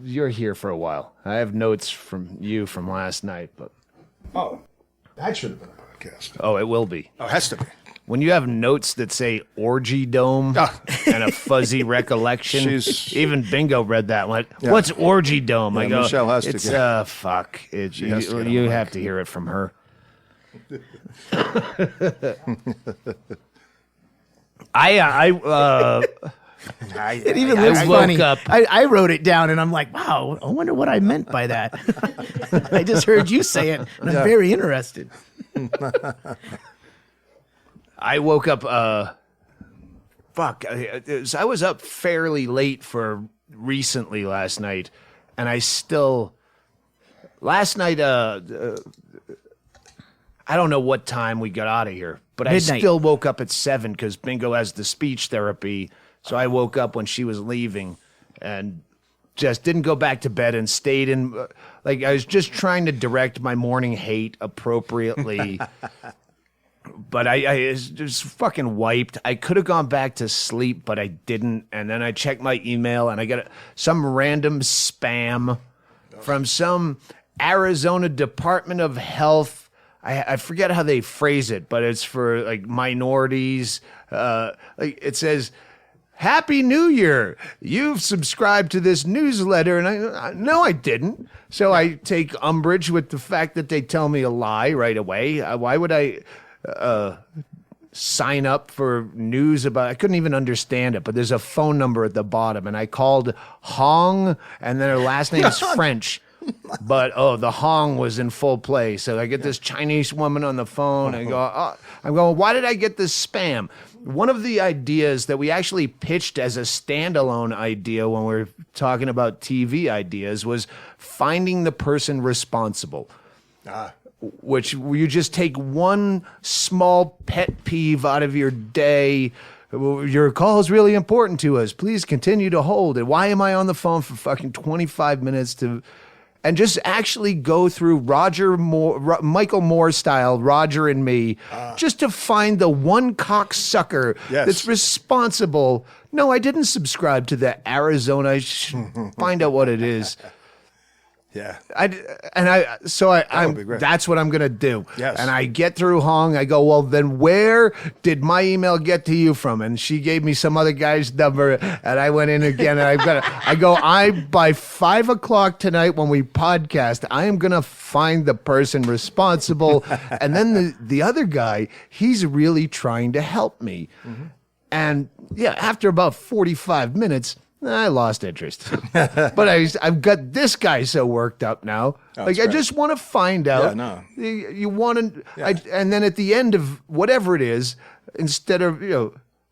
You're here for a while. I have notes from you from last night, but... Oh, that should have been a podcast. Oh, it will be. Oh, it has to be. When you have notes that say orgy dome and a fuzzy recollection, even Bingo read that one. Yeah. What's orgy dome? Yeah, I go, Michelle has it's fuck. You have to hear it from her. It even looks funny. I wrote it down and I'm like, wow, I wonder what I meant by that. I just heard you say it and I'm very interested. I woke up, I was up fairly late for recently last night, and last night, I don't know what time we got out of here, but midnight. I still woke up at 7 because Bingo has the speech therapy, so I woke up when she was leaving, and just didn't go back to bed and stayed in, I was just trying to direct my morning hate appropriately. But I was just fucking wiped. I could have gone back to sleep, but I didn't. And then I checked my email, and I got some random spam from some Arizona Department of Health. I forget how they phrase it, but it's for minorities. It says, "Happy New Year. You've subscribed to this newsletter." And no, I didn't. So I take umbrage with the fact that they tell me a lie right away. Why would I... sign up for news about... I couldn't even understand it, but there's a phone number at the bottom, and I called Hong, and then her last name is French. But, the Hong was in full play. So I get this Chinese woman on the phone, and I'm going, why did I get this spam? One of the ideas that we actually pitched as a standalone idea when we were talking about TV ideas was finding the person responsible. Which you just take one small pet peeve out of your day. Your call is really important to us. Please continue to hold it. Why am I on the phone for fucking 25 minutes and just actually go through Michael Moore style, Roger and Me, just to find the one cocksucker that's responsible. No, I didn't subscribe to the Arizona. Find out what it is. Yeah. That's what I'm going to do. Yes. And I get through Hong. I go, well, then where did my email get to you from? And she gave me some other guy's number, and I went in again, and by 5 o'clock tonight when we podcast, I am going to find the person responsible. And then the other guy, he's really trying to help me. Mm-hmm. And after about 45 minutes, I lost interest. But I've got this guy so worked up now. I just want to find out. Yeah, no. You want to... Yeah. And then at the end of whatever it is, instead of,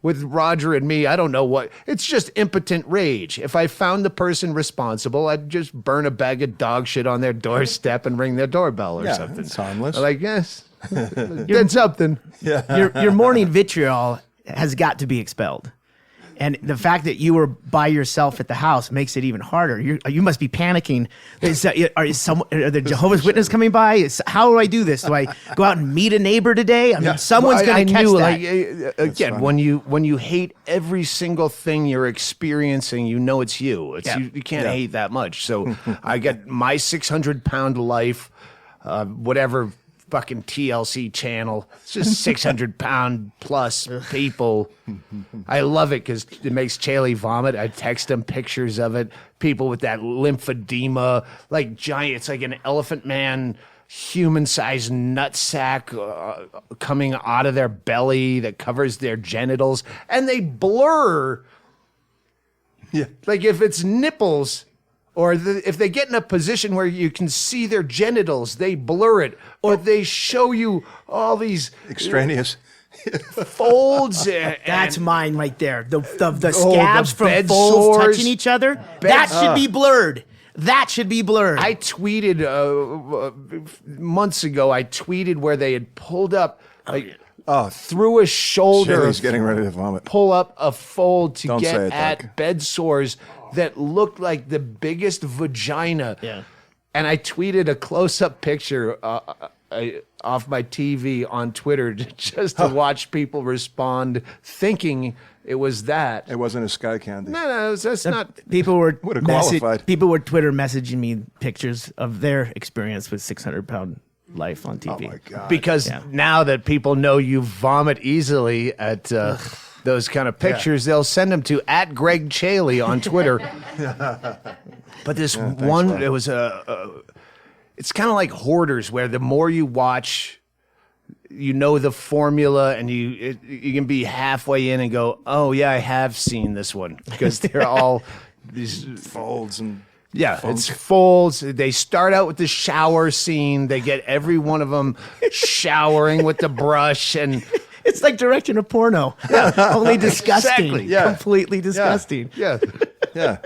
with Roger and Me, I don't know what... It's just impotent rage. If I found the person responsible, I'd just burn a bag of dog shit on their doorstep and ring their doorbell or something. It's harmless. Yes. Did something. Yeah. Your morning vitriol has got to be expelled. And the fact that you were by yourself at the house makes it even harder. You must be panicking. Are the Jehovah's Witnesses coming by? How do I do this? Do I go out and meet a neighbor today? Someone's going to catch that. Again, when you hate every single thing you're experiencing, it's you. You can't hate that much. So I get my 600-pound life, whatever fucking TLC channel. It's just 600-pound plus people. I love it because it makes Chaille vomit. I text him pictures of it. People with that lymphedema, giant. It's like an elephant man, human-sized nutsack coming out of their belly that covers their genitals, and they blur. Yeah, if it's nipples. Or if they get in a position where you can see their genitals, they blur it. Or they show you all these... extraneous... folds. That's mine right there. The scabs from folds touching each other. That should be blurred. That should be blurred. I tweeted months ago, where they had pulled up... through a shoulder. He's getting ready to vomit. Pull up a fold to get at bed sores that looked like the biggest vagina. Yeah. And I tweeted a close-up picture off my TV on Twitter just to watch people respond, thinking It was that. It wasn't a sky candy. No, that's not. People were Would've qualified. People were Twitter messaging me pictures of their experience with 600-pound life on TV. Oh my God. Because now that people know you vomit easily at those kind of pictures, they'll send them to @Ggreg Chaille on Twitter. But this one, it was it's kind of like Hoarders, where the more you watch, you know the formula, and you can be halfway in and go, oh yeah, I have seen this one, because they're all these Folds and it's folds. They start out with the shower scene. They get every one of them showering with the brush, and It's like directing a porno. Only disgusting. Exactly, yeah. Completely disgusting. yeah. yeah.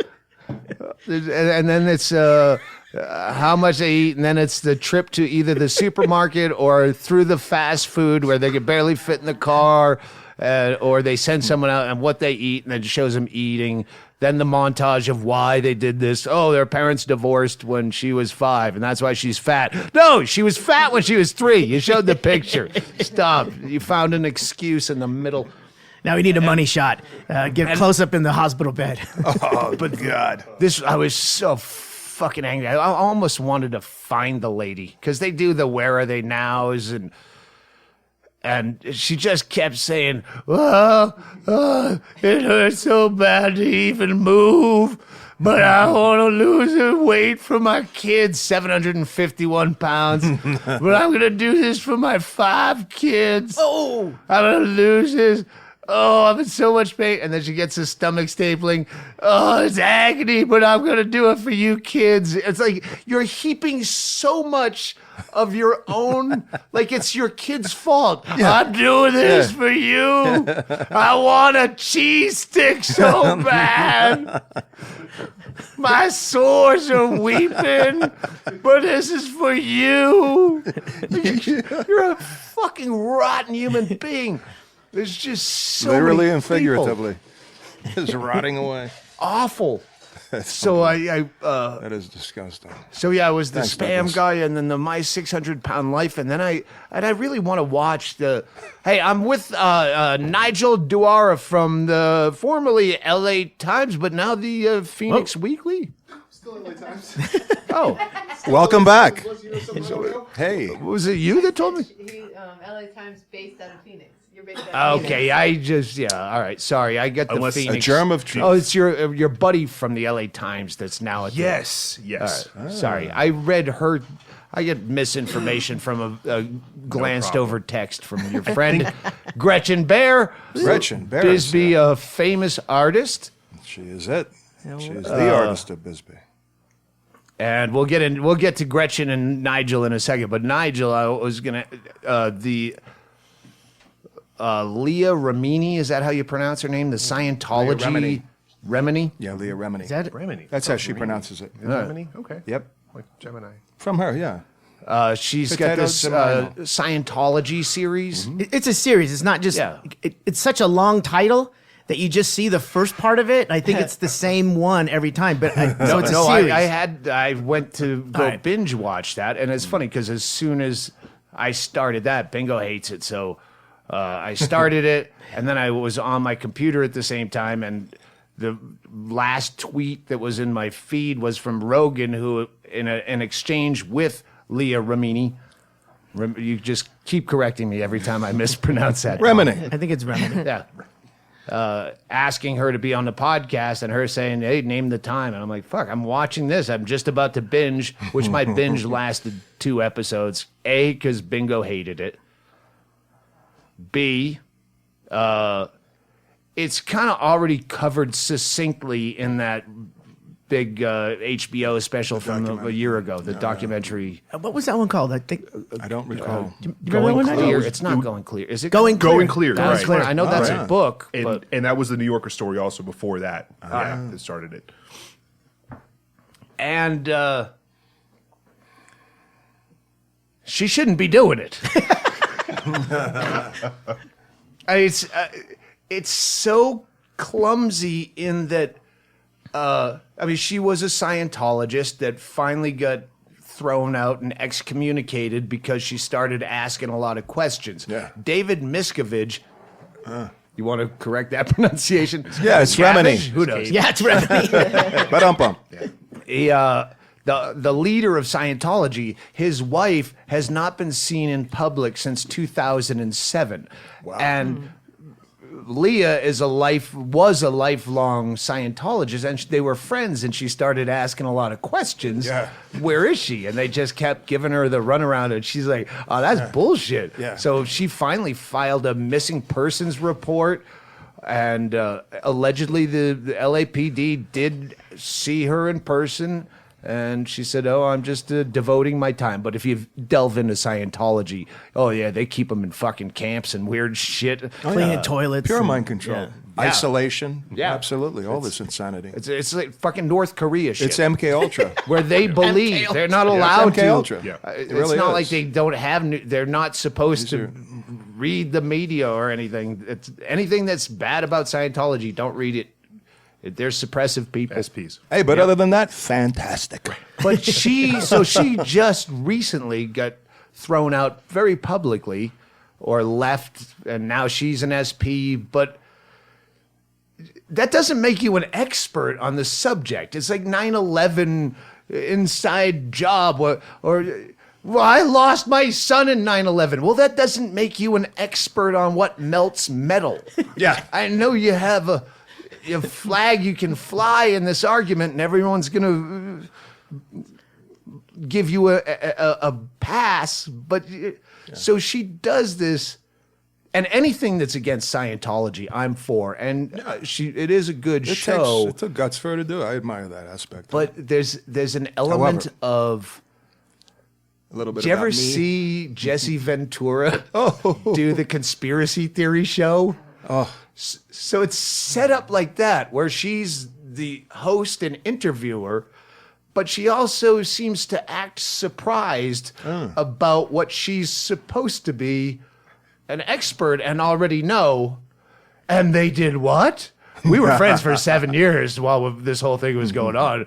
And then it's how much they eat, and then it's the trip to either the supermarket or through the fast food where they can barely fit in the car, or they send someone out and what they eat, and then it shows them eating. Then the montage of why they did this. Oh, their parents divorced when she was 5, and that's why she's fat. No, she was fat when she was 3. You showed the picture. Stop. You found an excuse in the middle. Now we need a money shot. Get close up in the hospital bed. Oh, but God. I was so fucking angry. I almost wanted to find the lady, because they do the where are they nows, and she just kept saying, it hurts so bad to even move, but I want to lose the weight for my kids, 751 pounds, but I'm going to do this for my 5 kids. I'm going to lose this. Oh, I'm in so much pain. And then she gets a stomach stapling. Oh, it's agony, but I'm going to do it for you kids. It's like you're heaping so much of your own, like it's your kid's fault. I'm doing this for you. I want a cheese stick so bad. My sores are weeping, but this is for you. You're a fucking rotten human being. There's just so Literally many and people. figuratively. It's rotting away. Awful. So That is disgusting. So yeah, I was the Thanks, spam Douglas. guy, and then the My 600-Pound Life, and then I really want to watch the. Hey, I'm with Nigel Duara from the formerly L.A. Times, but now the Phoenix Weekly. Still in LA Times. Oh, Welcome back. Was you know something ago? Hey. was it you that told me? LA Times based out of Phoenix. You're based out of Okay, I just all right. Sorry, I get the Unless a Phoenix. A germ of truth. Oh, it's your buddy from the L.A. Times that's now at the. Yes. Sorry, I read her. I get misinformation from a glanced over text from your friend Gretchen Baer. Gretchen Baer. Bisbee, a famous artist, She is it. She is the artist of Bisbee. and we'll get to Gretchen and Nigel in a second. But Nigel, I was gonna Leah Remini. Is that how you pronounce her name? The Scientology. Remini. Yeah, Leah Remini. Is that Remini. That's how she pronounces it. Remini? Okay. Yep. Like Gemini. From her, yeah. She's got Potatoes this and rhino. Scientology series. It's a series. It's not just. Yeah. It's such a long title that you just see the first part of it. I think it's the same one every time, but so it's a series. I went to go All right. binge watch that, and it's funny because as soon as I started that, Bingo hates it, so I started it, and then I was on my computer at the same time, and the last tweet that was in my feed was from Rogan, who in an exchange with Leah Remini. You just keep correcting me every time I mispronounce that. Remini. I think it's Remini. Yeah. Asking her to be on the podcast and her saying, hey, name the time. And I'm like, fuck, I'm watching this. I'm just about to binge, which my binge lasted 2 episodes. A, because Bingo hated it. B, it's kind of already covered succinctly in that big HBO special from a year ago, the documentary. What was that one called? I think. I don't recall. Do you remember that one, Nigel? Clear. It's not going clear. Is it Going Clear. Going Clear. That's Right. clear. I know that's yeah. a book, And, but and that was the New Yorker story also before that. That started it. and she shouldn't be doing it. It's so clumsy in that. She was a Scientologist that finally got thrown out and excommunicated because she started asking a lot of questions. Yeah. David Miscavige You want to correct that pronunciation? Yeah, it's Cabbage? Remini. Who knows? Yeah, it's Remini. Ba-dum-bum. The leader of Scientology, his wife has not been seen in public since 2007. Wow. And Leah was a lifelong Scientologist, and they were friends, and she started asking a lot of questions. Yeah. Where is she? And they just kept giving her the runaround, and she's like, oh, that's bullshit. Yeah. So she finally filed a missing persons report, and allegedly the LAPD did see her in person. And she said, oh, I'm just devoting my time. But if you delve into Scientology, oh, yeah, they keep them in fucking camps and weird shit. Cleaning toilets. Pure and- mind control. yeah. Isolation. Yeah. Absolutely. All this insanity. It's like fucking North Korea shit. It's MK Ultra. where they believe they're not It's allowed MK to. Ultra. Yeah. It's really not is. like they don't have. They're not supposed to read the media or anything. It's anything that's bad about Scientology. Don't read it. They're suppressive people. SPs. Hey, but other than that, fantastic. But she just recently got thrown out very publicly, or left, and now she's an SP. But that doesn't make you an expert on the subject. It's like 9/11 inside job, or well, I lost my son in 9/11. Well, that doesn't make you an expert on what melts metal. Yeah. I know you have a flag you can fly in this argument, and everyone's going to give you a pass. But so she does this, and anything that's against Scientology, I'm for. And it is a good show. It took guts for her to do it. I admire that aspect. But there's an element However, of. a little bit. Did you ever about me. see Jesse Ventura do the conspiracy theory show? Oh, So it's set up like that, where she's the host and interviewer, but she also seems to act surprised about what she's supposed to be an expert and already know. And they did what? We were friends for 7 years while this whole thing was going on.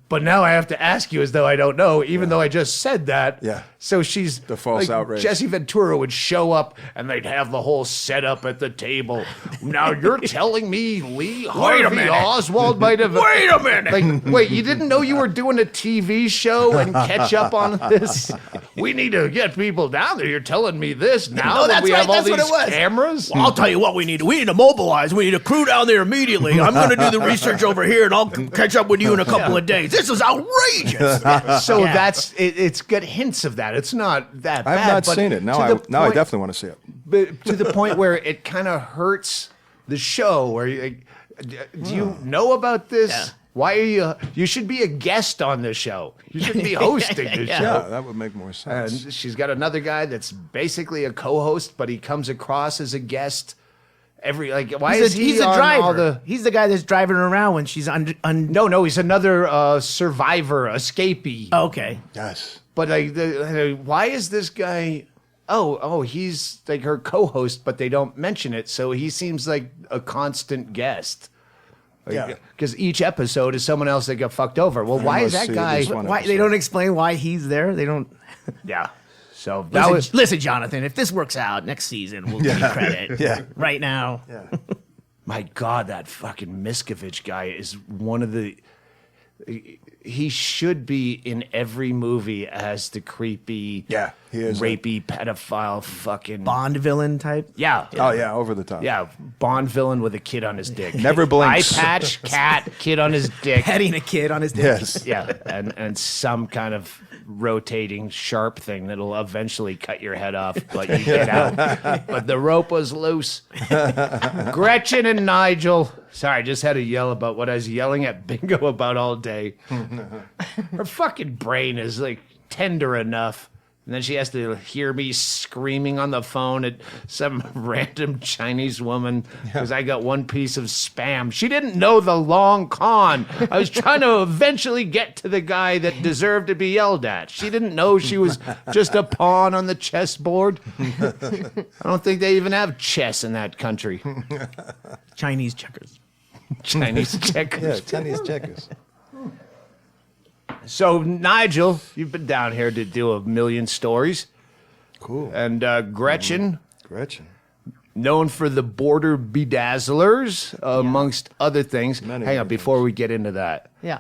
But now I have to ask you as though I don't know, even though I just said that. Yeah. So she's The false outrage. Jesse Ventura would show up and they'd have the whole setup at the table. Now you're telling me Lee Harvey Oswald might have. Wait a minute. Like, wait, you didn't know you were doing a TV show and catch up on this? We need to get people down there. You're telling me this now No, that that's we right, have all that's what these it was. cameras? Well, I'll tell you what we need. We need to mobilize. We need a crew down there immediately. I'm going to do the research over here, and I'll catch up with you in a couple of days. This is outrageous. So Yeah. that's it's got hints of that. It's not that bad. I've not but seen it. Now to I the now I point- definitely want to see it. But to the point where it kind of hurts the show. Where you, do you know about this? Yeah. Why are you should be a guest on this show. You shouldn't be hosting this Yeah. show. Yeah, that would make more sense. And she's got another guy that's basically a co-host, but he comes across as a guest. Why is he He's a on driver. all the? He's the guy that's driving her around when she's No, he's another survivor, escapee. Okay. Yes. But why is this guy? Oh, he's like her co-host, but they don't mention it, so he seems like a constant guest. Yeah. Because each episode is someone else that got fucked over. Well, why is must that see guy? this one. Why they don't explain why he's there? They don't. Yeah. So that Listen, Jonathan. If this works out next season, we'll give you credit. Yeah. Right now. Yeah. my God, that fucking Miscavige guy is one of the. He should be in every movie as the creepy, Yeah, he is. rapey, pedophile, fucking Bond villain type. Yeah. Oh yeah, over the top. Yeah, Bond villain with a kid on his dick. Never blinks. Eye patch, cat, kid on his dick. Petting a kid on his dick. Yes. Yeah, and some kind of rotating sharp thing that'll eventually cut your head off, but you get out. But the rope was loose. Gretchen and Nigel. Sorry, I just had to yell about what I was yelling at Bingo about all day. Her fucking brain is like tender enough. And then she has to hear me screaming on the phone at some random Chinese woman because I got one piece of spam. She didn't know the long con. I was trying to eventually get to the guy that deserved to be yelled at. She didn't know she was just a pawn on the chessboard. I don't think they even have chess in that country. Chinese checkers. Chinese checkers. Yeah, Chinese checkers. So, Nigel, you've been down here to do a million stories. Cool. And Gretchen, Gretchen. known for the Border Bedazzlers, amongst other things. Many Hang on, other before we get into that. Yeah.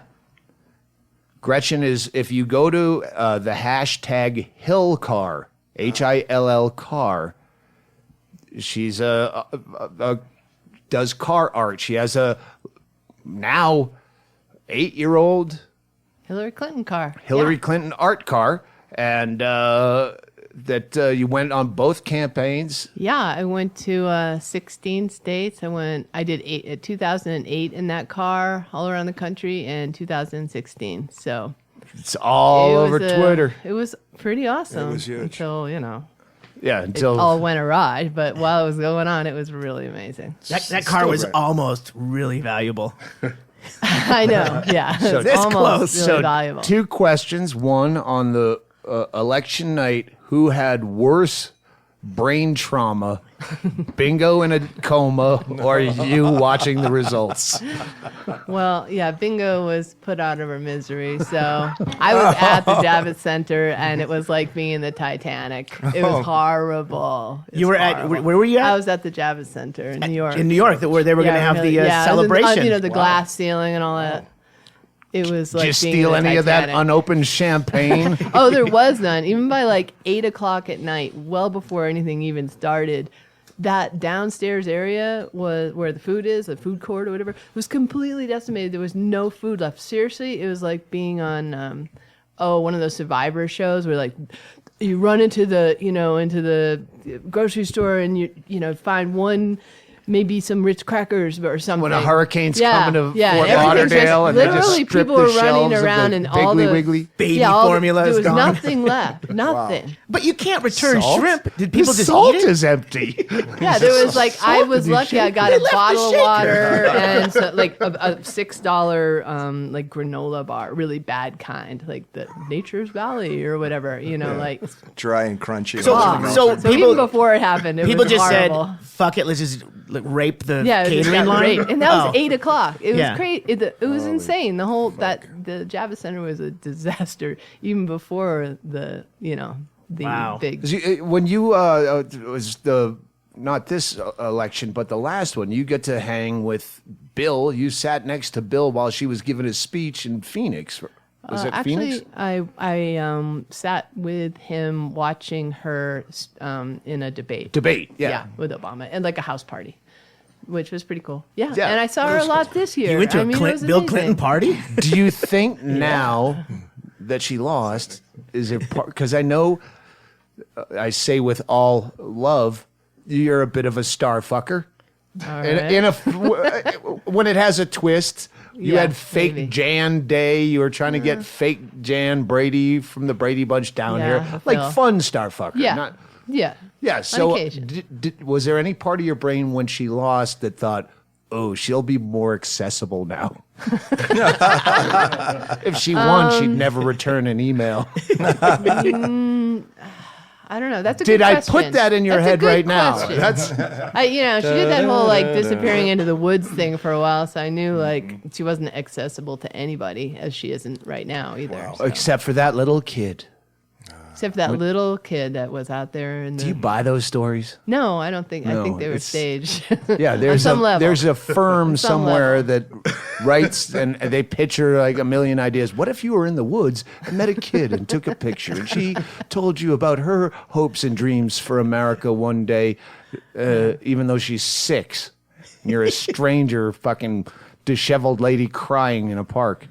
Gretchen is, if you go to the hashtag HillCar, HILL car, she's does car art. She has a now 8-year-old Hillary Clinton car. Hillary Yeah. Clinton art car, and that you went on both campaigns. Yeah, I went to 16 states. I did 2008 in that car all around the country, and 2016. So It's all it was over Twitter. It was pretty awesome. It was huge. Until Yeah, it until all went awry. But while it was going on, it was really amazing. That car Still was great. almost really valuable. I know. Yeah, it was this almost close. really so valuable. 2 questions. One on the election night: who had worse brain trauma, Bingo in a coma, or you watching the results? Well, yeah, Bingo was put out of her misery. So I was at the Javits Center, and it was like being in the Titanic. It was horrible. It You was were at horrible. where were you at? I was at the Javits Center in New York. In New York, where they were going to have really- the yeah, celebration. and the glass ceiling and all that. It was like Did you being steal in the any of that Titanic. unopened champagne? Oh, there was none. Even by like 8 o'clock at night, well before anything even started, that downstairs area was where the food is, the food court or whatever, was completely decimated. There was no food left. Seriously, it was like being on, one of those Survivor shows where like you run into the grocery store and you find one. Maybe some Ritz crackers or something. When a hurricane's coming to Fort everything's Lauderdale just- and they just literally strip people the were running shelves of around the and all Piggly the Wiggly? Baby all formula there is was gone. nothing left. Nothing. But you can't return Salt? shrimp. Did The people just salt eat it? is empty. Yeah, there was like I was lucky. I got a left the bottle of shaker. water and so, like a $6 like granola bar, really bad kind, like the Nature's Valley or whatever. like Dry and crunchy. So- and everything so else. so people- even before it happened, it People was just horrible. said, "Fuck it, let's just rape the Yeah, it just catering got line." raped. And that was Oh. 8 o'clock. It was Yeah. crazy. It was insane. The whole the Javits Center was a disaster even before the Wow. big. When you it was the not this election, but the last one, you get to hang with Bill. You sat next to Bill while she was giving his speech in Phoenix. Was it Actually, Phoenix? I sat with him watching her in a debate. Debate, yeah. with Obama and like a house party, which was pretty cool. Yeah, Yeah, and I saw her a lot this year. You went to I a mean, it was Bill Clinton amazing. party? Do you think now that she lost, is it because I know I say with all love, you're a bit of a star fucker. All In right. when it has a twist, you Yeah, had fake maybe. Jan Day. You were trying to get fake Jan Brady from the Brady Bunch down Yeah, here, I like feel. fun star fucker. Yeah, Not, yeah. yeah. So, occasion. was there any part of your brain when she lost that thought, "Oh, she'll be more accessible now"? If she won, she'd never return an email. I don't know. That's a Did good I question. put that in your That's a head good right now? question. That's she did that whole like disappearing into the woods thing for a while, so I knew like she wasn't accessible to anybody as she isn't right now either. so. except for that little kid. Except for that little kid that was out there. In the... Do you buy those stories? No, I don't think. I No, think they were it's- staged. Yeah, On there's some level. there's a firm On some somewhere level. that writes and they picture like a million ideas. What if you were in the woods and met a kid and took a picture and she told you about her hopes and dreams for America one day, even though she's 6. And you're a stranger, fucking disheveled lady crying in a park.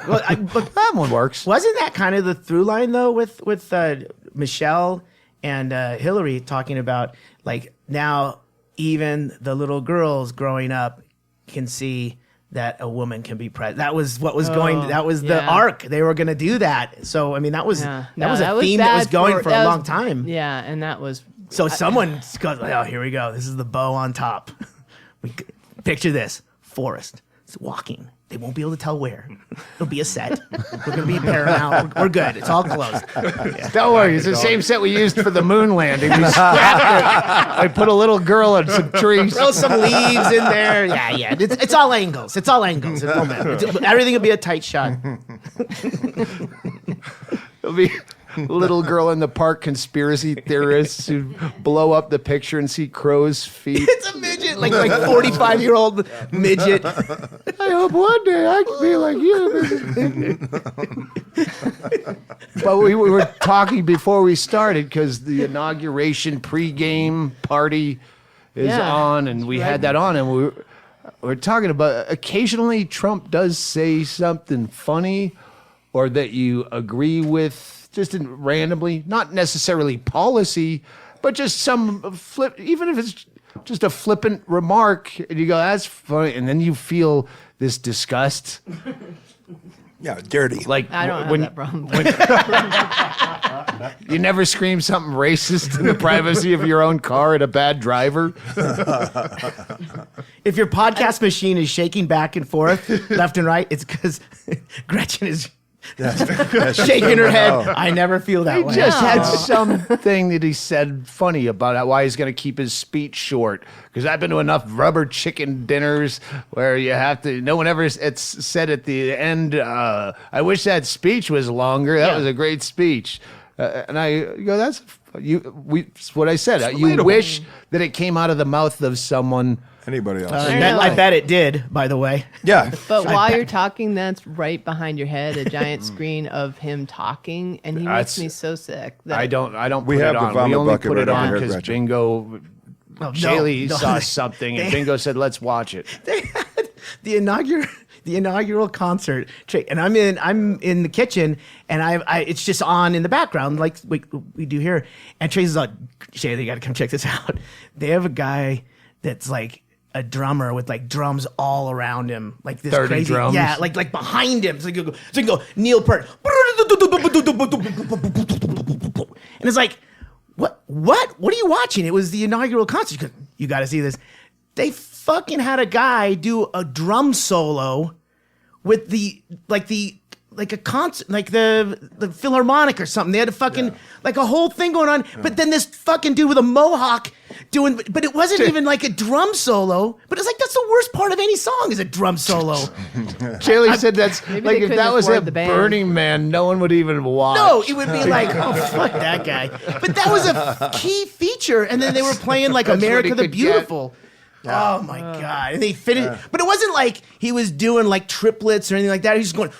Well, but That one works. wasn't that kind of the through line though with Michelle and Hillary talking about like now even the little girls growing up can see that a woman can be president. That was what was going. That was the yeah. arc. They were going to do that. So I mean, that was Yeah. that was a that theme that was bad going for a that long was- time. Yeah, and that was. So someone goes, "Oh, here we go. This is the bow on top." Picture this: forest. It's walking. They won't be able to tell where. It'll be a set. We're gonna be Paramount. We're good. It's all closed. Don't worry, it's the same set we used for the moon landing. We scrapped it. I put a little girl and some trees. Throw some leaves in there. Yeah. It's all angles. It's all angles. It don't matter. Everything will be a tight shot. It'll be little girl in the park conspiracy theorists who blow up the picture and see crow's feet. It's a midget, like 45-year-old midget. I hope one day I can be like you. But we were talking before we started because the inauguration pregame party is on, and we had that on, and we're talking about occasionally Trump does say something funny or that you agree with just randomly, not necessarily policy, but just some flip, even if it's just a flippant remark, and you go, that's funny, and then you feel this disgust. Yeah, dirty. Like I don't have that problem. You never scream something racist in the privacy of your own car at a bad driver. If your podcast machine is shaking back and forth, left and right, it's because Gretchen is shaking her head. I never feel that He way. just had something that he said funny about why he's going to keep his speech short. Because I've been to enough rubber chicken dinners where you have to. No one ever it's said at the end. I wish that speech was longer. That was a great speech. And I go, that's what I said. You wish that it came out of the mouth of someone. Anybody else? I bet it did, by the way. Yeah. But while you're talking, that's right behind your head, a giant screen of him talking, and he makes me so sick. That I don't We put have it the on. vomit We only bucket put it right on over here, because Gretchen. Bingo, Chaille no. saw something, and Bingo said, let's watch it. They had the inaugural concert, and I'm in the kitchen, and I it's just on in the background like we do here. And Tracy's like, Chaille, you got to come check this out. They have a guy that's like a drummer with like drums all around him, like this 30 crazy drums? yeah, like behind him. So you can go Neil Peart, and it's like, what are you watching? It was the inaugural concert. You got to see this. They fucking had a guy do a drum solo with like a concert, like the Philharmonic or something. They had a fucking like a whole thing going on. But then this fucking dude with a mohawk doing, but it wasn't even like a drum solo. But it's like that's the worst part of any song is a drum solo. Chaille said that's Maybe like they if couldn't that was afford at the band. Burning Man, no one would even watch. No, it would be like, oh fuck that guy. But that was a key feature. And then they were playing like That's what America he the could Beautiful. Oh my god! And they finished, but it wasn't like he was doing like triplets or anything like that. He was just going.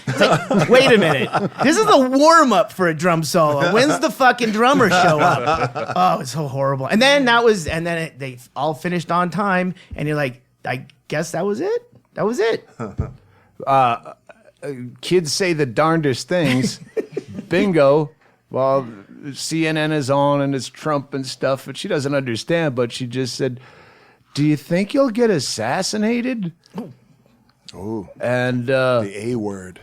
It's like, wait a minute, this is the warm up for a drum solo. When's the fucking drummer show up? Oh, it's so horrible. And then they all finished on time, and you're like, I guess that was it. That was it. Kids say the darndest things. Bingo. Well, CNN is on and it's Trump and stuff, but she doesn't understand. But she just said, "Do you think you'll get assassinated?" Oh, And the A word.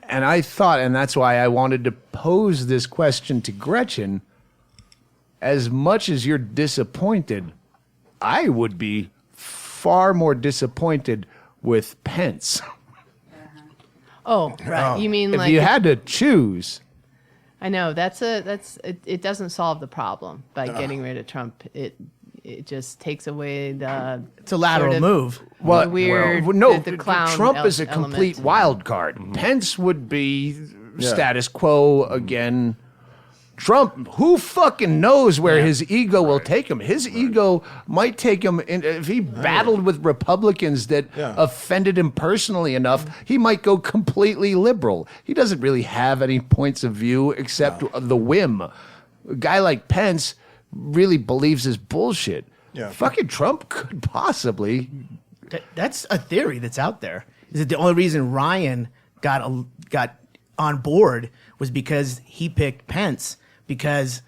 and I thought, and that's why I wanted to pose this question to Gretchen. As much as you're disappointed, I would be far more disappointed with Pence. Oh, right. You mean If like you had to choose. I know it doesn't solve the problem by getting rid of Trump. It just takes away the. It's a lateral sort of move. the weird. no, the clown. Trump is a element. complete wild card. Pence would be status quo again. Trump, who fucking knows where his ego will take him? His ego might take him in, if he battled with Republicans that offended him personally enough, he might go completely liberal. He doesn't really have any points of view except the whim. A guy like Pence really believes his bullshit. Yeah. Fucking Trump could possibly. That's a theory that's out there. Is that the only reason Ryan got on board was because he picked Pence because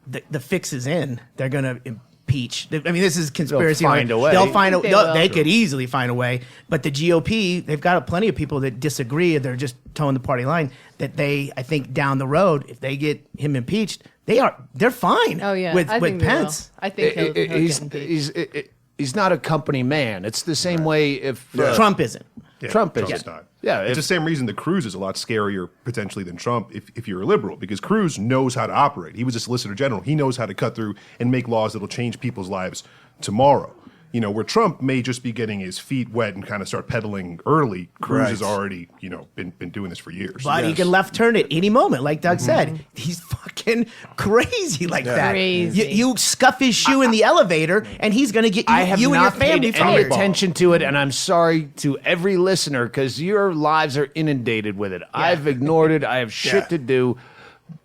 the fix is in. They're gonna impeach. I mean, this is conspiracy. They'll find a way. They'll find a. They will. They could easily find a way. But the GOP, they've got plenty of people that disagree. They're just towing the party line. That I think, down the road, if they get him impeached, they're fine. Oh yeah, with I think they Pence. will. I think he'll get impeached. He's not a company man. It's the same way if Trump isn't. Yeah, Trump is. Trump's not. Yeah, it's if- the same reason that Cruz is a lot scarier potentially than Trump if you're a liberal, because Cruz knows how to operate. He was a solicitor general. He knows how to cut through and make laws that'll change people's lives tomorrow. You know, where Trump may just be getting his feet wet and kind of start pedaling early. Cruz Right. has already, you know, been doing this for years. But he Yes. can left turn at any moment, like Doug said. He's fucking crazy like that. Crazy. You scuff his shoe in the elevator, and he's going to get I have you and your not family paid any fired. attention to it, and I'm sorry to every listener because your lives are inundated with it. I've ignored it. I have shit Yeah. to do,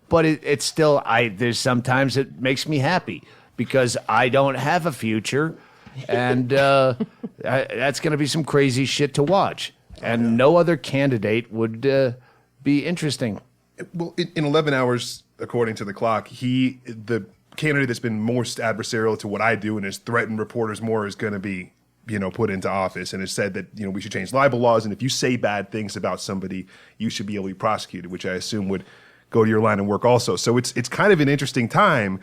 but it's still. There's sometimes it makes me happy because I don't have a future, and that's going to be some crazy shit to watch. And no other candidate would be interesting. Well, in 11 hours, according to the clock, the candidate that's been most adversarial to what I do and has threatened reporters more is going to be, you know, put into office, and has said that, you know, we should change libel laws, and if you say bad things about somebody, you should be able to be prosecuted, which I assume would go to your line of work also. So it's kind of an interesting time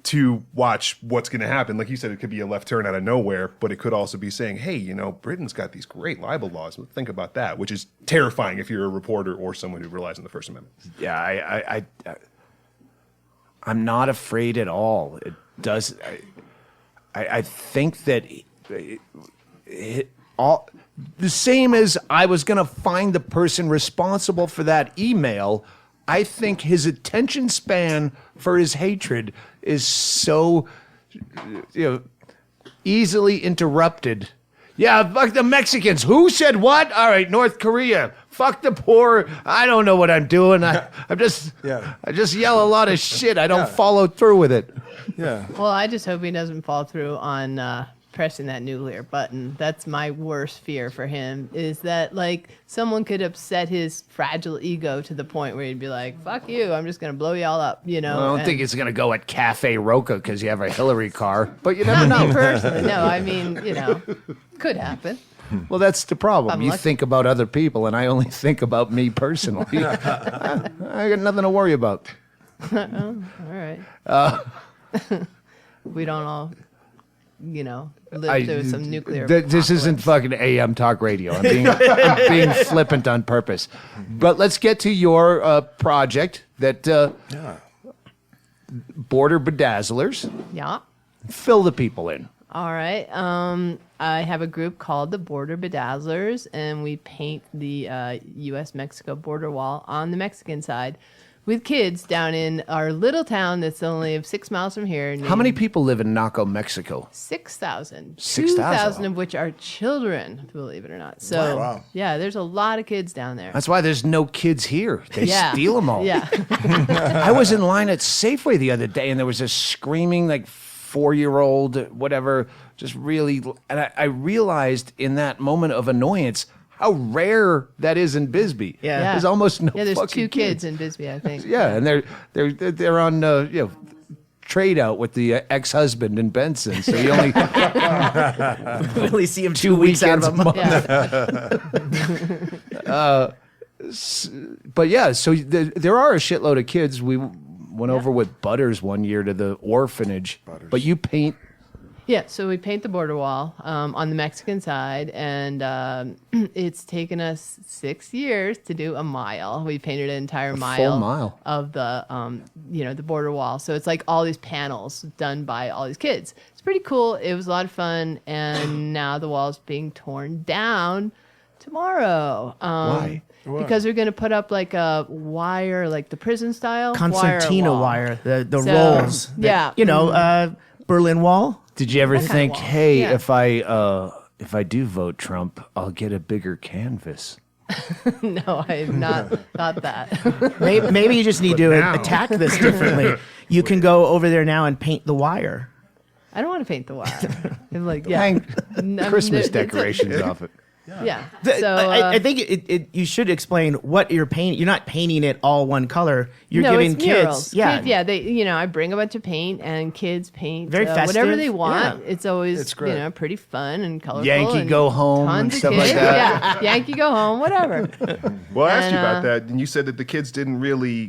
to watch what's going to happen. Like you said, it could be a left turn out of nowhere, but it could also be saying, hey, you know, Britain's got these great libel laws. Think about that, which is terrifying if you're a reporter or someone who relies on the First Amendment. Yeah, I'm not afraid at all. It does. I think that all the same as I was going to find the person responsible for that email. I think his attention span for his hatred is so, you know, easily interrupted. Yeah, fuck the Mexicans. Who said what? All right, North Korea. Fuck the poor. I don't know what I'm doing. I just yell a lot of shit. I don't follow through with it. Yeah. Well, I just hope he doesn't fall through on pressing that nuclear button. That's my worst fear for him, is that like someone could upset his fragile ego to the point where he'd be like, fuck you, I'm just going to blow you all up, you know? I don't And- think it's going to go at Cafe Roca because you have a Hillary car, but you never Not me know. personally. No, I mean, you know, could happen. Well, that's the problem. I'm You lucky. think about other people, and I only think about me personally. I got nothing to worry about. All right. We don't all, you know, live through some nuclear. This isn't fucking AM talk radio. I'm being flippant on purpose. But let's get to your project that Border Bedazzlers. Yeah. Fill the people in. All right. I have a group called the Border Bedazzlers, and we paint the U.S.-Mexico border wall on the Mexican side with kids down in our little town that's only 6 miles from here. How many people live in Naco, Mexico? 6,000. 6,000. 2,000 of which are children, believe it or not. So, Wow. yeah, there's a lot of kids down there. That's why there's no kids here. They steal them all. Yeah. I was in line at Safeway the other day, and there was a screaming, like, 4-year-old, whatever, just really. And I realized in that moment of annoyance how rare that is in Bisbee. Yeah. There's almost no Yeah, there's fucking 2 kids in Bisbee, I think. Yeah, and they're on trade out with the ex-husband in Benson, so you only We only see him 2 weeks out of a month. Yeah. But yeah, so there are a shitload of kids. We went over with Butters one year to the orphanage, but you paint. Yeah, so we paint the border wall on the Mexican side, and it's taken us 6 years to do a mile. We painted an entire full mile of the the border wall. So it's like all these panels done by all these kids. It's pretty cool. It was a lot of fun, and now the wall is being torn down tomorrow. Why? Because we're going to put up like a wire, like the prison style Concertina wall. wire, the So, rolls. yeah. You know, Berlin Wall. Did you ever That kinda think, wall. hey, Yeah. if I do vote Trump, I'll get a bigger canvas? No, I have not thought that. Maybe you just need to now- attack this differently. You can go over there now and paint the wire. I don't want to paint the wire. I'm like, yeah. Hang I Christmas mean, decorations off it. Yeah. The- So I think you should explain what you're painting. You're not painting it all one color. You're no, giving it's murals. kids, yeah, Kids, yeah. They, I bring a bunch of paint, and kids paint Very whatever festive, they want. yeah. It's always, It's great. pretty fun and colorful. Yankee and Go Home and tons of stuff like kids. that. Yeah, Yankee Go Home, whatever. Well, I asked And, you about that, and you said that the kids didn't really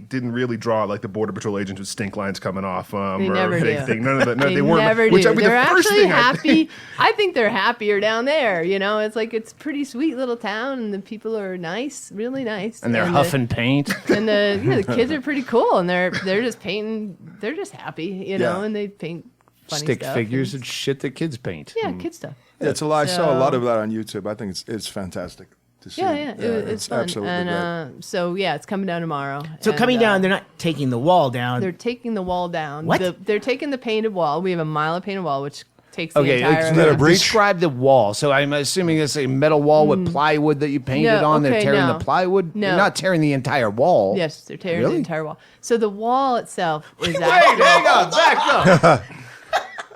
draw like the Border Patrol agents with stink lines coming off. They or never do. anything. None of that. No, They they weren't. never Which do. I mean, They're the first actually thing happy. I think they're happier down there. It's like it's a pretty sweet little town, and the people are nice, really nice. And they're the- huffing paint. And the kids are pretty cool, and they're just painting. They're just happy, Yeah. and they paint funny Stick stuff. figures and and shit that kids paint. yeah, kid stuff. Yeah, I saw a lot So- of that on YouTube. I think it's fantastic to see. Yeah, it's fun. absolutely And great. so yeah, it's coming down tomorrow. So And, coming down, they're not taking the wall down. they're taking the wall down. What? They're taking the painted wall. We have a mile of painted wall, which takes the Okay, entire. Isn't that a breach? describe the wall. So I'm assuming it's a metal wall with plywood that you painted No, on. They're okay, tearing no. the plywood. No. They're not tearing the entire wall. Yes, they're tearing Really? the entire wall. So the wall itself is Wait, actually. hang on, back up.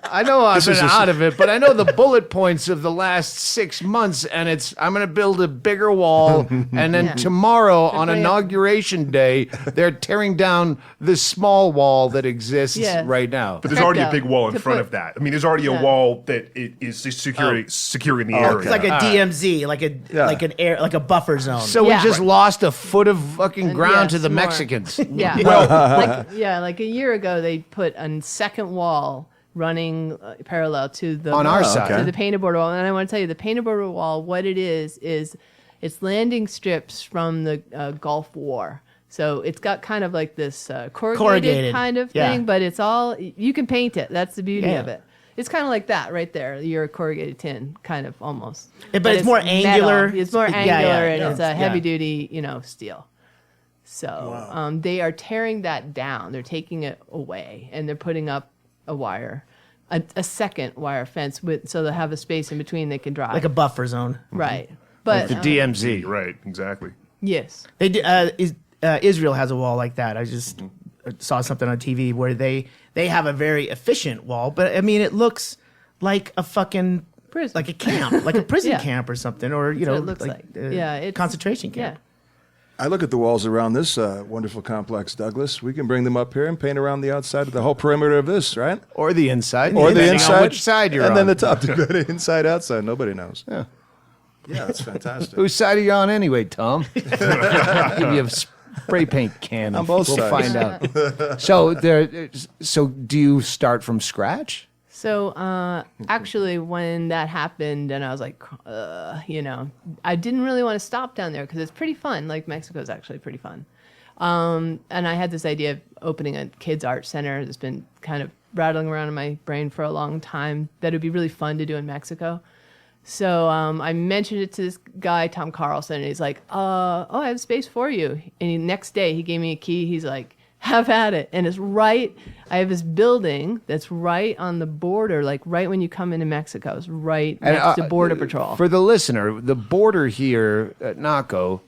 I know I've been out of it, but I know the bullet points of the last 6 months, and I'm going to build a bigger wall, and then Yeah. tomorrow on putting up- inauguration day, they're tearing down the small wall that exists Yes. right now. But there's already a Correct, big wall in to front put- of that. I mean, there's already a Yeah. wall that is securing the area. It's like a DMZ, like a buffer zone. So Yeah. we just lost a foot of fucking ground yes, to the more. Mexicans. Yeah. Like a year ago, they put a second wall running parallel to the On our side. to the painted border wall. And I want to tell you, the painted border wall, what it is it's landing strips from the Gulf War. So it's got kind of like this corrugated kind of Yeah. thing, but it's all you can paint it. That's the beauty Yeah. of it. It's kind of like that right there. Your corrugated tin, kind of almost. But it's more metal. angular. It's more Yeah, angular, yeah, and yeah. it's a Yeah. heavy duty, steel. So they are tearing that down. They're taking it away, and they're putting up a wire, a second wire fence so they'll have a space in between they can drive. like a buffer zone. right, but The DMZ. Right, exactly. yes, They Israel has a wall like that. I just saw something on TV where they have a very efficient wall, but I mean it looks like a fucking Prison. like a camp, like a prison Yeah. camp or something, or what it looks like. Yeah, it's concentration yeah. camp. I look at the walls around this wonderful complex, Douglas. We can bring them up here and paint around the outside of the whole perimeter of this, right? Or the inside. Or the depending inside. on which side you're and on. then the top to go to inside, outside. Nobody knows. Yeah. Yeah, that's fantastic. Whose side are you on anyway, Tom? Give you a spray paint can. On both we'll sides. find out. So do you start from scratch? So actually, when that happened, and I was like, I didn't really want to stop down there because it's pretty fun. Like Mexico is actually pretty fun. And I had this idea of opening a kids art center that's been kind of rattling around in my brain for a long time. That would be really fun to do in Mexico. So I mentioned it to this guy, Tom Carlson, and he's like, I have space for you. And the next day, he gave me a key. He's like, have at it. And it's right, I have this building that's right on the border, like right when you come into Mexico. It's right next to Border Patrol. For the listener, the border here at Naco,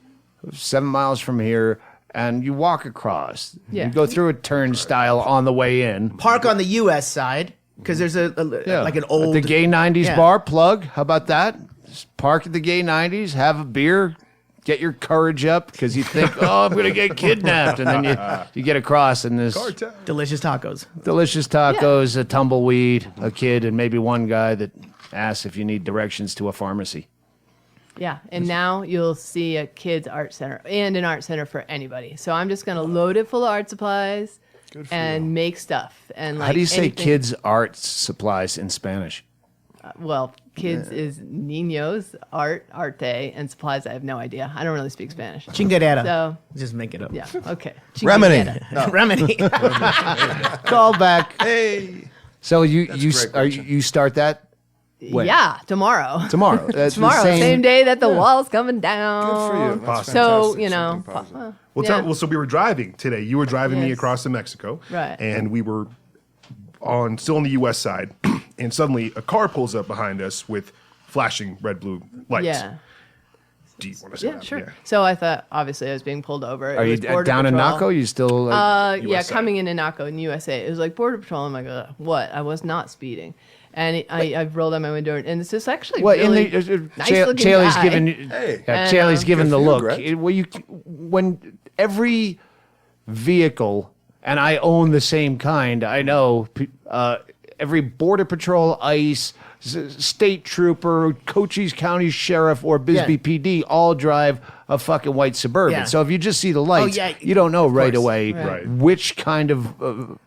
7 miles from here, and you walk across. Yeah. You go through a turnstile on the way in. Park on the U.S. side because there's like an old At the Gay 90s Yeah. bar, plug. How about that? Just park at the Gay 90s, have a beer, get your courage up because you think, I'm going to get kidnapped. And then you get across and there's delicious tacos. delicious tacos, a tumbleweed, a kid, and maybe one guy that asks if you need directions to a pharmacy. Yeah, and now you'll see a kids art center and an art center for anybody. So I'm just going to load it full of art supplies and make stuff. And like How do you say anything- kids' art supplies in Spanish? Well, kids is niños, arte, and supplies. I have no idea. I don't really speak Spanish. Chingadera. So Just make it up. yeah, okay. Remedy. Chingadera. Remedy. Call back. Hey. So you great, you start that when? Yeah, tomorrow. Tomorrow. That's the Tomorrow, same day that the wall's coming down. Good for you. That's So fantastic. Something positive. yeah. So we were driving today. You were driving me Yes. across to Mexico. Right. And we were still on the U.S. side. And suddenly a car pulls up behind us with flashing red, blue lights. Yeah. Do you want to say Yeah, that? sure. Yeah. So I thought, obviously, I was being pulled over. Are you down in Naco? You still like, Yeah, US side. coming into Naco in USA. It was like Border Patrol. I'm like, what? I was not speeding. And I've rolled out my window, and it's just actually well, really in the nice looking Chaille's guy. given Hey. And, Chaille's given good the for you, look. Ggreg. Well, when every vehicle, and I own the same kind. I know every Border Patrol, ICE, state trooper, Cochise County Sheriff, or Bisbee Yeah. PD all drive a fucking white Suburban. Yeah. So if you just see the lights, yeah, you don't know right course. away Right. which kind of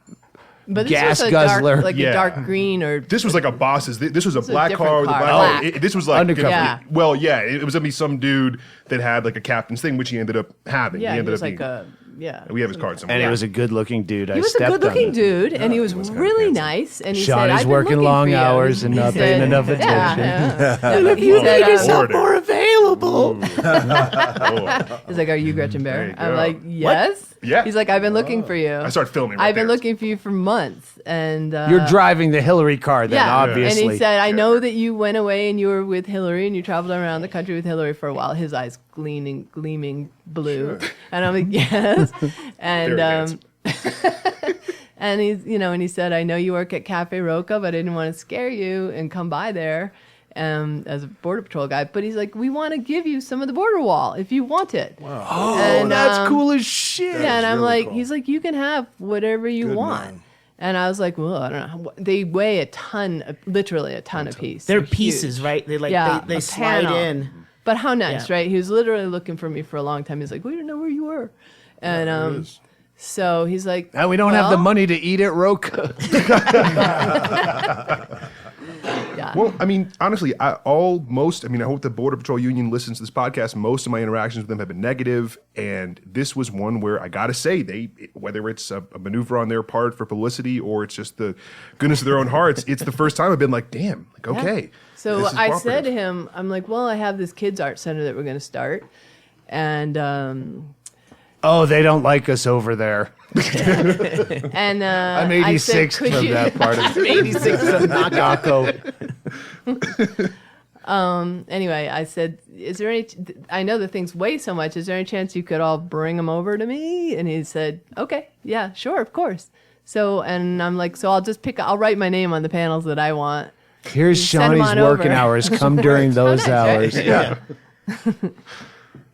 But this gas was a guzzler. dark, like Yeah. a dark green or This was like a boss's. This was a was a black different car with a car. black. Black. This was like Undercover. Yeah. Well, yeah, it was gonna be some dude that had like a captain's thing, which he ended up having. yeah, he it ended was up like being, a Yeah. We have his card somewhere. And he was a good-looking dude. He was a good-looking dude, and he was kinda really handsome. nice. And he said, Shawnee's "I've been working looking long for you." hours and He not said- paying enough Yeah, attention. yeah. He said, Order. more available. he's like, "Are you Gretchen There Baer?" you I'm go. like, "Yes." Yeah. He's like, "I've been looking for you." I started filming right I've been there. looking for you for months, and You're driving the Hillary car then, yeah. obviously. And he said, "I know that you went away and you were with Hillary and you traveled around the country with Hillary for a while." His eyes gleaming blue, and I'm like, "Yes," and Very handsome. and he's, and he said, "I know you work at Cafe Roca, but I didn't want to scare you and come by there." As a border patrol guy, but he's like, "We want to give you some of the border wall if you want it." Wow. Oh, And, that's cool as shit. Yeah, and I'm really like, cool. he's like, "You can have whatever you Good want." man. And I was like, "Well, I don't know." They weigh a ton, literally a ton a piece. They're huge. pieces, right? They Yeah, they a slide panel. in. But how nice, Yeah. right? He was literally looking for me for a long time. He's like, "We didn't know where you were," and so he's like, And we don't have the "Well," money to eat at Roca. Yeah. Well, I mean, honestly, I hope the Border Patrol Union listens to this podcast. Most of my interactions with them have been negative, and this was one where I got to say, whether it's a maneuver on their part for publicity or it's just the goodness of their own hearts, it's the first time I've been like, damn, like, okay. So this is I said to cooperative. him, I'm like, "Well, I have this kids art center that we're going to start, and Oh, they don't like us over there. I'm I'm 86 could from you, that part of 86 from Naco. Anyway, I said, "Is there any? I know the things weigh so much. Is there any chance you could all bring them over to me?" And he said, "Okay, yeah, sure, of course." So, and I'm like, "So I'll write my name on the panels that I want." Here's Send 'em Shawnee's on working over. hours. Come during those nice, right? hours.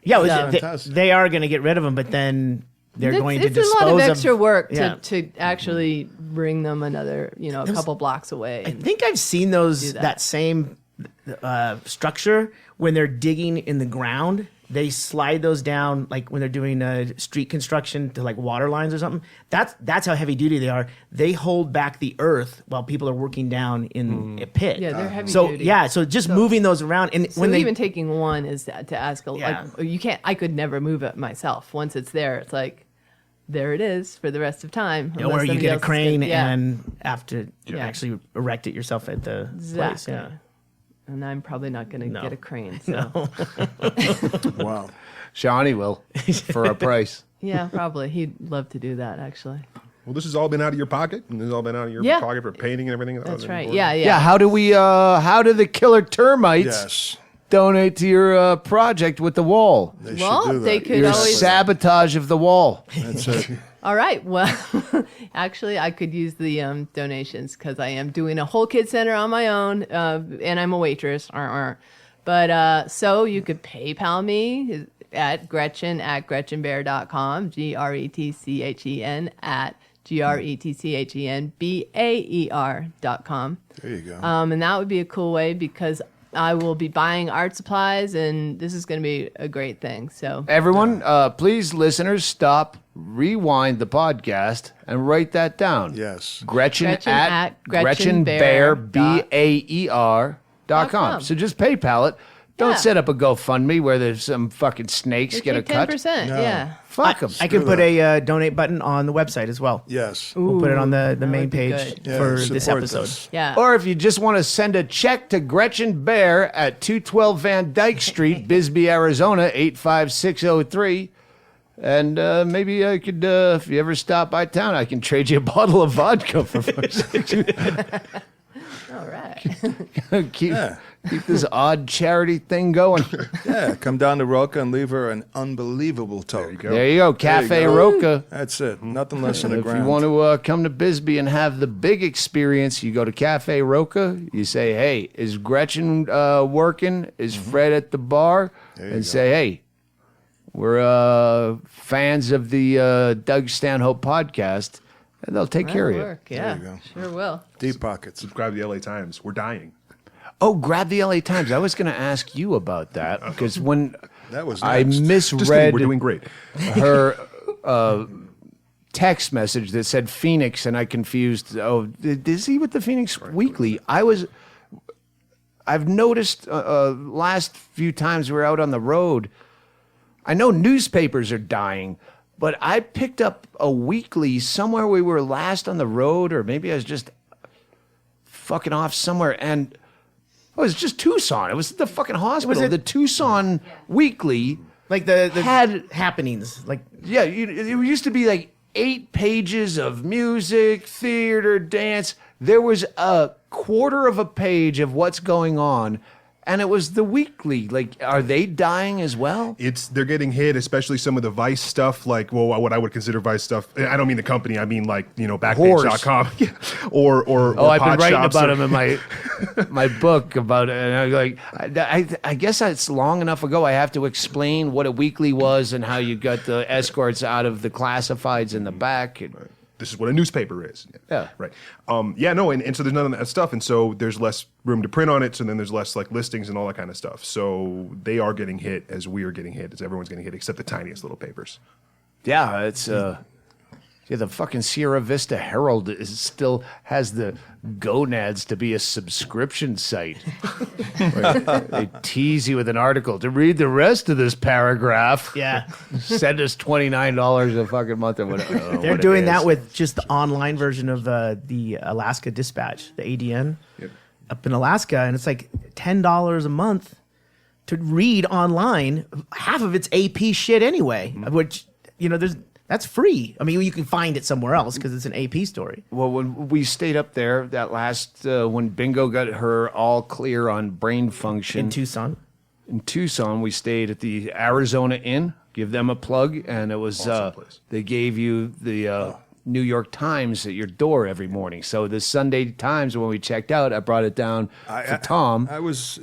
Yeah, Fantastic. they are going to get rid of them, but then they're going to It's dispose a lot of extra work yeah. to actually bring them another, a couple blocks away. I think I've seen those that. that same structure when they're digging in the ground. They slide those down like when they're doing street construction to like water lines or something. That's how heavy duty they are. They hold back the earth while people are working down in a pit. Yeah, they're heavy so duty. so just moving those around and So when they even taking one is to ask Yeah. like you can't. I could never move it myself. Once it's there, it's like there it is for the rest of time. or unless you somebody get a else is crane gonna- yeah, and have to Yeah. actually erect it yourself at the place. exactly. Yeah. And I'm probably not going to No. get a crane. So. Wow. Shawnee will for a price. Yeah, probably. He'd love to do that, actually. Well, this has all been out of your pocket, and this has all been out of your Yeah. pocket for painting and everything. That's right. important. Yeah, yeah. Yeah, how do the killer termites Yes. donate to your project with the wall? They Well, should do that. they could Your always- sabotage of the wall. That's it. All right. Well, actually, I could use the donations because I am doing a whole kid center on my own, and I'm a waitress. But so you could PayPal me at Gretchen@GretchenBaer.com, GRETCHEN at GRETCHENBAER.com. There you go. And that would be a cool way because I will be buying art supplies, and this is going to be a great thing. So Everyone, please, listeners, stop, rewind the podcast, and write that down. Yes. Gretchen, Gretchen at at Gretchen GretchenBaer Baer, BAER.com. .com. So just PayPal it. Don't Yeah. set up a GoFundMe where there's some fucking snakes get a cut. 10%. Yeah. Fuck them. I can put a donate button on the website as well. Yes. We'll put it on the that main would be page good. Yeah, for this support episode. this. Yeah. Or if you just want to send a check to Gretchen Baer at 212 Van Dyke Street, Bisbee, Arizona, 85603. And maybe I could, if you ever stop by town, I can trade you a bottle of vodka for All right. keep this odd charity thing going. Yeah. Come down to Roca and leave her an unbelievable tote. There you go, Cafe go. Roca. That's it. Nothing less than a If grand. you want to come to Bisbee and have the big experience, you go to Cafe Roca. You say, hey, is Gretchen working? Is Fred at the bar? And say, hey, we're fans of the Doug Stanhope podcast. And they'll take care of you. Work. Yeah. you go. Sure will. Deep pockets. Subscribe to the LA Times. We're dying. Oh, grab the LA Times. I was going to ask you about that because when That was I next. Just kidding. misread We're doing great. her text message that said Phoenix, and I confused. Oh, is he with the Phoenix Weekly? I've noticed last few times we were out on the road. I know newspapers are dying, but I picked up a weekly somewhere we were last on the road, or maybe I was just fucking off somewhere, and it was just Tucson. It was the fucking hospital. The Tucson weekly. Like the had happenings. Like Yeah, it used to be like 8 pages of music, theater, dance. There was a quarter of a page of what's going on, and it was the weekly. Like, are they dying as well? They're getting hit, especially some of the Vice stuff, like what I would consider Vice stuff. I don't mean the company, I mean like Backpage.com or I've been writing shops about them in my book about it. And I'm like, I guess it's long enough ago. I have to explain what a weekly was and how you got the escorts out of the classifieds in the back. This is what a newspaper is. Yeah. Right. And so there's none of that stuff, and so there's less room to print on it, so then there's less like listings and all that kind of stuff. So they are getting hit as we are getting hit, as everyone's getting hit, except the tiniest little papers. Yeah, it's the fucking Sierra Vista Herald still has the gonads to be a subscription site. They tease you with an article to read the rest of this paragraph. yeah. Send us $29 a fucking month or whatever. They're doing that with just the online version of the Alaska Dispatch, the ADN, up in Alaska, and it's like $10 a month to read online. Half of it's AP shit anyway, which that's free. I mean, you can find it somewhere else because it's an AP story. Well, when we stayed up there that last when Bingo got her all clear on brain function In Tucson, we stayed at the Arizona Inn. Give them a plug, and it was Awesome place. they gave you the New York Times at your door every morning. So the Sunday Times, when we checked out, I brought it down to Tom. It was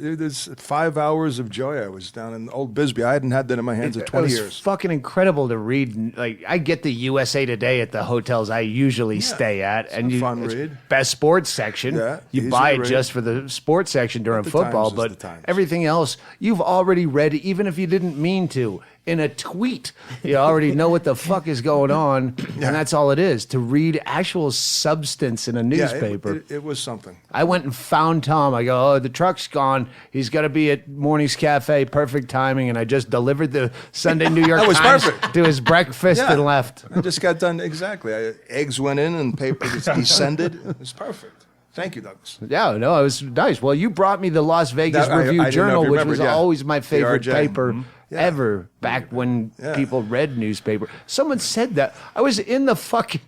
5 hours of joy. I was down in old Bisbee. I hadn't had that in my hands in 20 it was years. fucking incredible to read. Like, I get the USA Today at the hotels I usually stay at, and a fun read. Best sports section. Yeah, you easy buy to it read. just for the sports section during The football, Times is the but Times. everything else you've already read, even if you didn't mean to. In a tweet, you already know what the fuck is going on, and that's all it is. To read actual substance in a newspaper. It was something. I went and found Tom. I go, oh, the truck's gone. He's got to be at Morning's Cafe. Perfect timing. And I just delivered the Sunday New York That was Times perfect. to his breakfast Yeah. and left. I just got done exactly. Eggs went in and paper descended. It was perfect. Thank you, Douglas. Yeah, no, it was nice. Well, you brought me the Las Vegas That- I Review didn't know if Journal, you which remembered, was yeah. always my favorite RJ. paper Yeah. ever back when people read newspaper. Someone said that. I was in the fucking...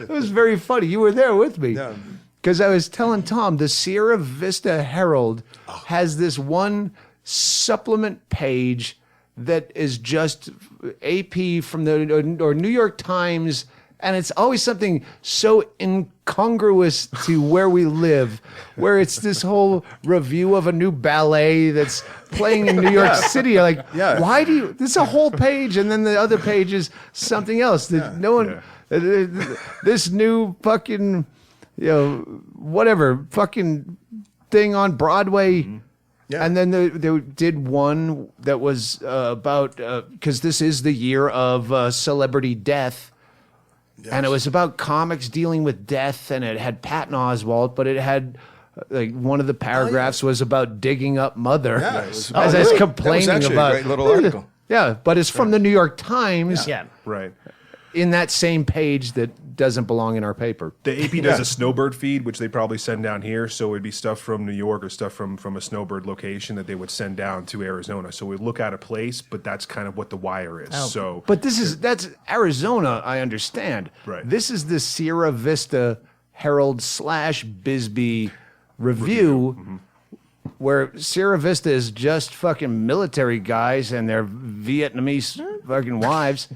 It was very funny. You were there with me. Yeah. Because I was telling Tom, the Sierra Vista Herald has this one supplement page that is just AP from the or New York Times, and it's always something so incongruous to where we live, where it's this whole review of a new ballet that's playing in New York City. You're like, why do you? This is a whole page, and then the other page is something else that no one. This new fucking, whatever fucking thing on Broadway. Yeah. And then they did one that was about, because this is the year of celebrity death. Yes. And it was about comics dealing with death, and it had Patton Oswalt, but it had, like, one of the paragraphs was about digging up Mother. Yeah, it was- as I was complaining That was actually about. a great little article. Yeah, but it's from the New York Times Yeah. Right. in that same page that doesn't belong in our paper. The AP does a snowbird feed, which they probably send down here. So it'd be stuff from New York or stuff from a snowbird location that they would send down to Arizona. So we look at a place, but that's kind of what the wire is. So, But that's Arizona, I understand. Right. This is the Sierra Vista Herald / Bisbee Review, where Sierra Vista is just fucking military guys and their Vietnamese fucking wives.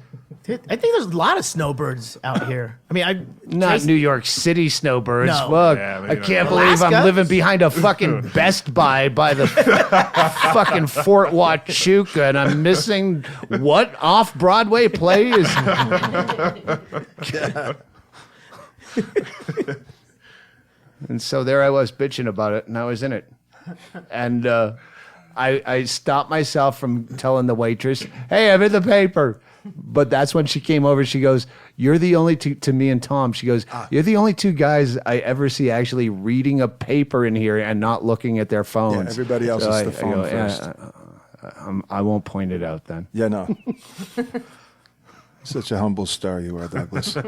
Dude, I think there's a lot of snowbirds out here. I mean, Not New York City snowbirds. No. Fuck. Yeah, maybe I not. can't believe I'm Alaska? living behind a fucking Best Buy by the fucking Fort Huachuca, and I'm missing what off-Broadway play is. And so there I was bitching about it, and I was in it. And I stopped myself from telling the waitress, hey, I'm in the paper. But that's when she came over. She goes, you're the only two, to me and Tom, she goes, you're the only two guys I ever see actually reading a paper in here and not looking at their phones. Yeah, everybody else is the phone first. I won't point it out then. Yeah, no. Such a humble star you are, Douglas. Yeah,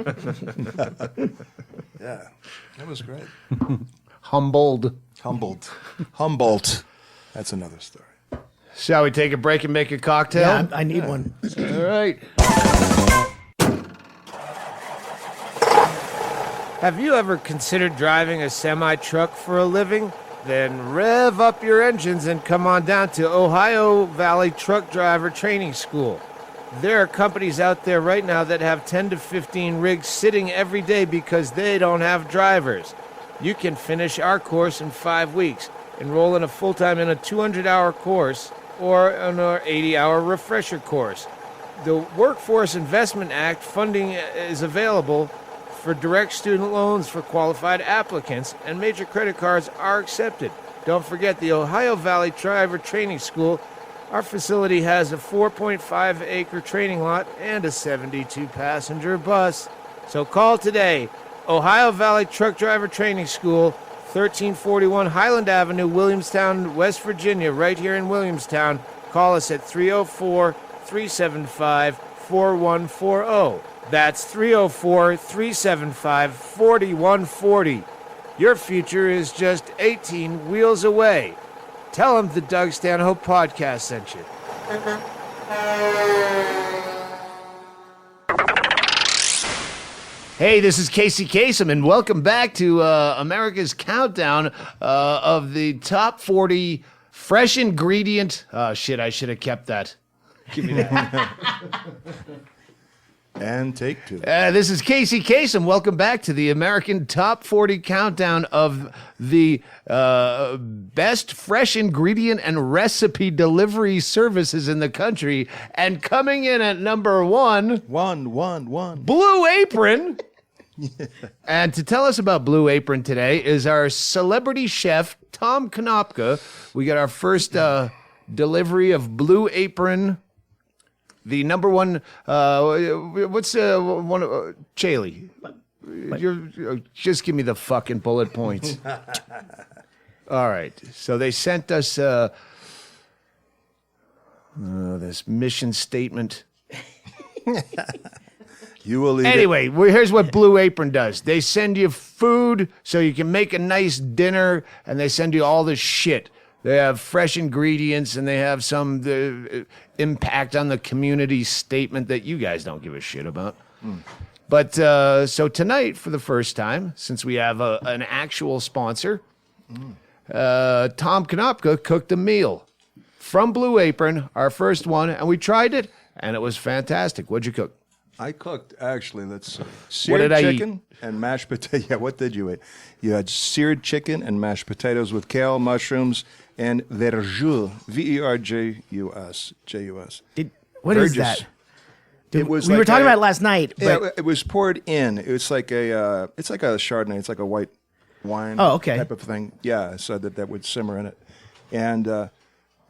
that was great. Humbled. Humboldt. That's another story. Shall we take a break and make a cocktail? Yeah, I need one. All right. Have you ever considered driving a semi-truck for a living? Then rev up your engines and come on down to Ohio Valley Truck Driver Training School. There are companies out there right now that have 10 to 15 rigs sitting every day because they don't have drivers. You can finish our course in 5 weeks, enroll in a full-time in a 200-hour course or an 80-hour refresher course. The Workforce Investment Act funding is available for direct student loans for qualified applicants, and major credit cards are accepted. Don't forget the Ohio Valley Driver Training School. Our facility has a 4.5-acre training lot and a 72-passenger bus. So call today. Ohio Valley Truck Driver Training School, 1341 Highland Avenue, Williamstown, West Virginia, right here in Williamstown. Call us at 304-375-4140. That's 304-375-4140. Your future is just 18 wheels away. Tell them the Doug Stanhope podcast sent you. Hey, this is Casey Kasem, and welcome back to America's countdown of the top 40 fresh ingredient. Oh, shit, I should have kept that. Give me that. And take two. This is Casey Kasem. Welcome back to the American Top 40 countdown of the best fresh ingredient and recipe delivery services in the country. And coming in at number one, Blue Apron. And to tell us about Blue Apron today is our celebrity chef, Tom Konopka. We got our first delivery of Blue Apron. The number one, what's one? Chaille. Just give me the fucking bullet points. All right. So they sent us this mission statement. You will eat Anyway, here's what Blue Apron does. They send you food so you can make a nice dinner, and they send you all this shit. They have fresh ingredients, and they have some impact on the community statement that you guys don't give a shit about. But so tonight, for the first time, since we have an actual sponsor, Tom Konopka cooked a meal from Blue Apron, our first one, and we tried it, and it was fantastic. What'd you cook? I cooked, actually, let's see. Seared chicken and mashed potatoes. Yeah, what did you eat? You had seared chicken and mashed potatoes with kale, mushrooms, and verjus, Verjus, J-U-S. What is that? It was we like were talking about it last night. Yeah, But it was poured in. It's like a Chardonnay. It's like a white wine type of thing. Yeah, so that would simmer in it. And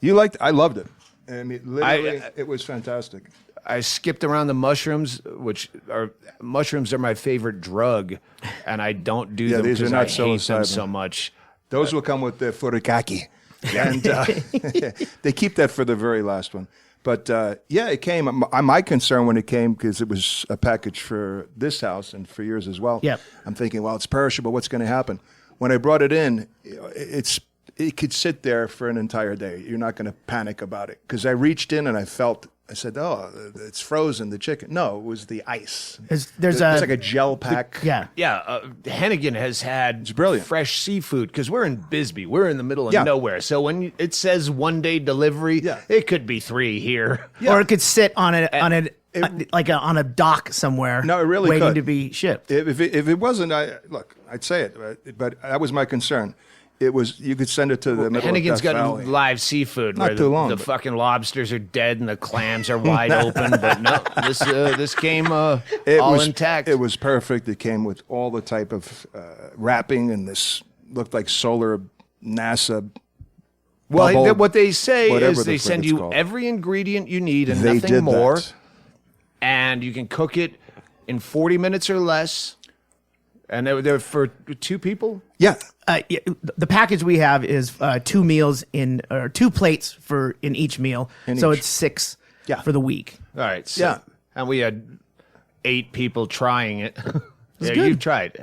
you liked it. I loved it. I mean, literally, it was fantastic. I skipped around the mushrooms, mushrooms are my favorite drug, and I don't do them these are because not I hate them psilocybin. so much. Those will come with the furikake. And they keep that for the very last one. But it came. My concern when it came, because it was a package for this house and for yours as well. Yep. I'm thinking, well, it's perishable. What's going to happen? When I brought it in, it could sit there for an entire day. You're not going to panic about it. Because I reached in and I said, oh, it's frozen, the chicken. No, it was the ice. There's it's like a gel pack. Yeah. Hennigan has had brilliant. fresh seafood because we're in Bisbee. We're in the middle of Yeah. nowhere. So when it says 1 day delivery, it could be 3 here. Or it could sit on a dock somewhere. No, it really waiting could. to be shipped. If it wasn't, I'd say it, but that was my concern. It was, you could send it to the middle Hennigan's of Death got Valley. live seafood Not where too long, the but- fucking lobsters are dead and the clams are wide open. But no, this came all intact. It was perfect. It came with all the type of wrapping, and this looked like solar NASA. Well, bubble, what they say whatever is the they frick send it's you called. every ingredient you need and They nothing did more. that. And you can cook it in 40 minutes or less. And they're for 2 people? Yeah. The package we have is 2 meals or 2 plates in each meal. In so each. it's 6 Yeah. for the week. All right. So, and we had 8 people trying it. Yeah, good. you've tried.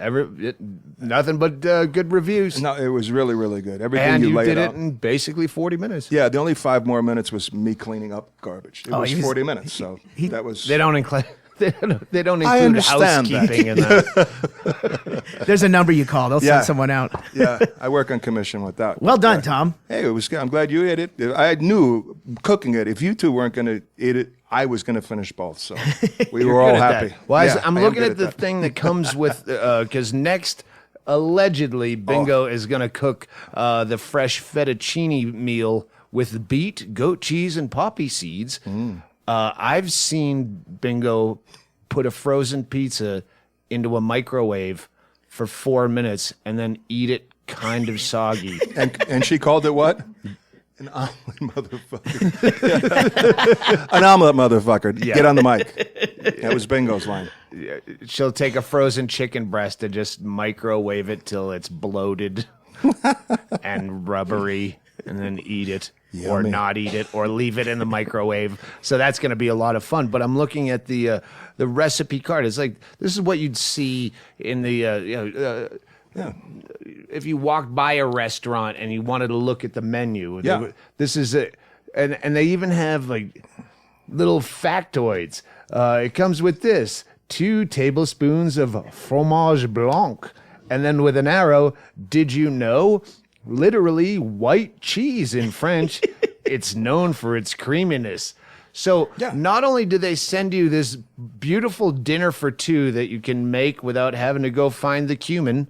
Nothing but good reviews. No, it was really, really good. Everything And you you laid did out. it in basically 40 minutes. Yeah, the only 5 more minutes was me cleaning up garbage. It was 40 minutes, so that was. They don't include. They don't I include understand that. housekeeping in that. There's a number you call. They'll Yeah. send someone out. Yeah, I work on commission with that. Well done, Tom. Hey, it was good. I'm glad you ate it. I knew cooking it. If you two weren't going to eat it, I was going to finish both. So we were all Good at happy. that. Well, Yeah, I'm I am looking good at the that. thing that comes with because next. Allegedly, Bingo is going to cook the fresh fettuccine meal with beet, goat cheese, and poppy seeds. I've seen Bingo put a frozen pizza into a microwave for 4 minutes and then eat it kind of soggy. And she called it what? An omelet motherfucker. An omelet motherfucker. Yeah. Get on the mic. That was Bingo's line. She'll take a frozen chicken breast and just microwave it till it's bloated and rubbery and then eat it or Yummy. not eat it or leave it in the microwave. So that's going to be a lot of fun. But I'm looking at the recipe card. It's like this is what you'd see in the if you walked by a restaurant and you wanted to look at the menu. Yeah. This is it. And they even have like little factoids. It comes with this 2 tablespoons of fromage blanc. And then with an arrow, did you know? Literally white cheese in French. It's known for its creaminess. So Yeah. not only do they send you this beautiful dinner for 2 that you can make without having to go find the cumin,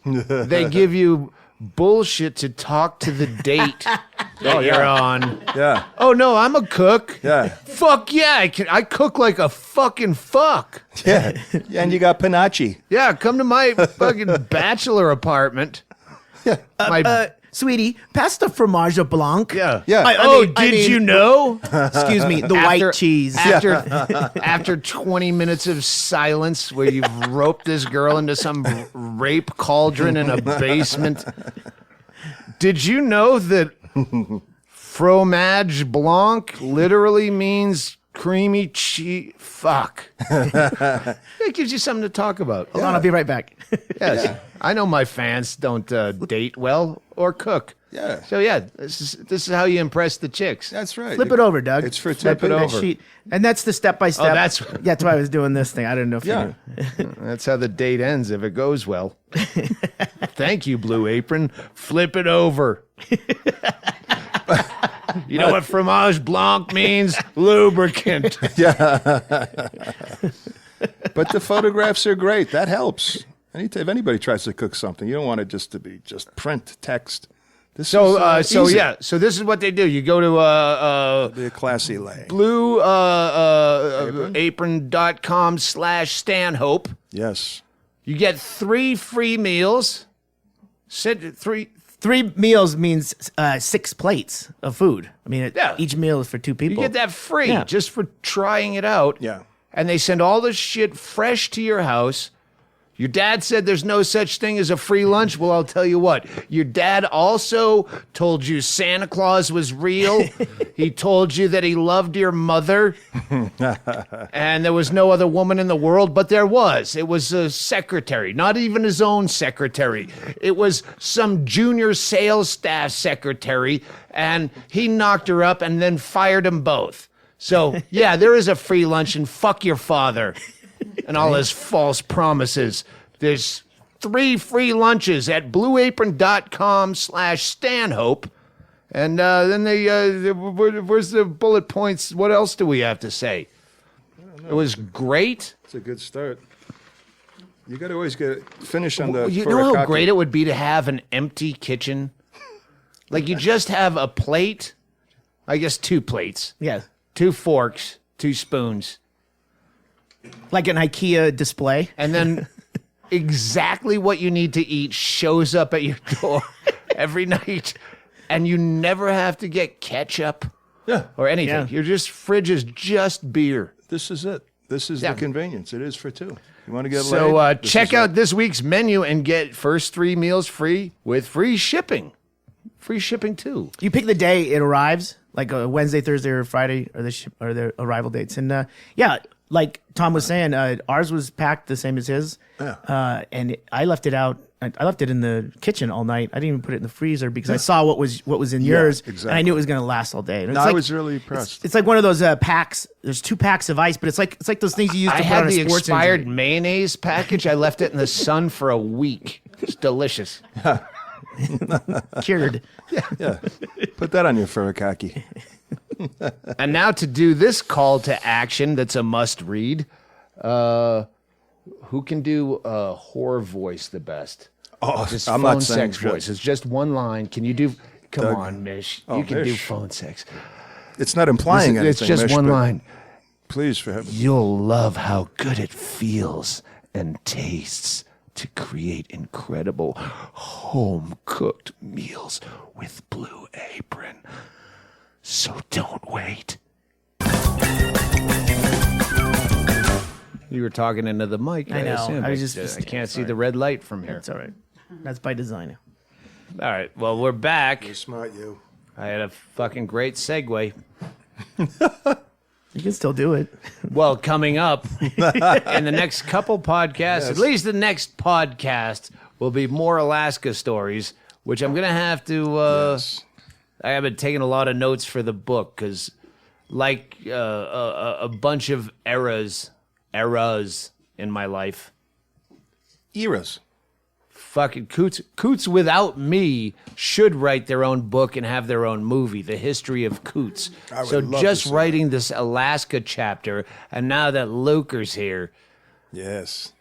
they give you bullshit to talk to the date that you're on. Yeah. Oh no, I'm a cook. Yeah. Fuck yeah, I cook like a fucking fuck. Yeah. And you got Panache. Yeah, come to my fucking bachelor apartment. My Sweetie, pass the fromage blanc. yeah. Yeah. Did you know? Excuse me, the white cheese. After 20 minutes of silence where you've roped this girl into some rape cauldron in a basement, did you know that fromage blanc literally means creamy cheese? Fuck. It gives you something to talk about. Hold on, I'll be right back. Yes. I know my fans don't date well or cook. Yeah. So yeah, this is how you impress the chicks. That's right. Flip it over, Doug. It's for Flip it tipping. over. Sheet. And that's the step-by-step. Oh, that's- that's why I was doing this thing. I didn't know if Yeah. you knew. That's how the date ends if it goes well. Thank you, Blue Apron. Flip it over. You know what fromage blanc means? Lubricant. But the photographs are great. That helps. If anybody tries to cook something, you don't want it just to be just print text. This So is, easy. yeah. So this is what they do. You go to The classy lay. blue apron.com/Stanhope. Yes. You get 3 free meals. Three meals means 6 plates of food. I mean, Yeah. each meal is for 2 You people. get that free Yeah. just for trying it out. Yeah. And they send all this shit fresh to your house. Your dad said there's no such thing as a free lunch. Well, I'll tell you what. Your dad also told you Santa Claus was real. He told you that he loved your mother. And there was no other woman in the world, but there was. It was a secretary, not even his own secretary. It was some junior sales staff secretary, and he knocked her up and then fired them both. So, yeah, there is a free lunch, and fuck your father and all his false promises. There's 3 free lunches at blueapron.com/Stanhope. And then where's the bullet points? What else do we have to say? It was great. It's a good start. You got to always finish on the. You know how great it would be to have an empty kitchen? Like you just have a plate, I guess 2 plates, Yeah. 2 forks, 2 spoons. Like an IKEA display. And then exactly what you need to eat shows up at your door every night. And you never have to get ketchup or anything. Yeah. Your fridge is just beer. This is it. This is Yeah. the convenience. It is for 2. You want to get So laid? This check is out it. this week's menu and get first 3 meals free with free shipping. Free shipping too. You pick the day it arrives, like a Wednesday, Thursday, or Friday, or the arrival dates. And yeah, like Tom was saying, ours was packed the same as his. Yeah. And I left it out. I left it in the kitchen all night. I didn't even put it in the freezer because I saw what was in yours, and I exactly. knew it was going to last all day. And No, I was really impressed. It's like one of those packs. There's 2 packs of ice, but it's like those things you use to I put had on a the sports expired injury. mayonnaise package. I left it in the sun for a week. It's delicious. Cured. Yeah. Put that on your fur khaki. And now to do this call to action that's a must read. Who can do a whore voice the best? Oh, Just I'm phone not saying sex voice. It's just one line. Can you do? Come Doug. on, Mish. Oh, You can do Mish. phone sex. It's not implying anything. It's just Mish, one but line. Please, for heaven's sake. You'll love how good it feels and tastes to create incredible home-cooked meals with Blue Apron. So don't wait. You were talking into the mic. I know. assume. I was just- I can't see the red light from here. It's all right. That's by design. All right. Well, we're back. You're smart, you. I had a fucking great segue. You can still do it. Well, coming up in the next couple podcasts, at least the next podcast, will be more Alaska stories, which I'm going to have to. Yes. I have been taking a lot of notes for the book because, like a bunch of eras in my life, Eras. fucking Coots without me should write their own book and have their own movie, The History of Coots. I would So love just to see writing this Alaska chapter, and now that Luker's here, Yes.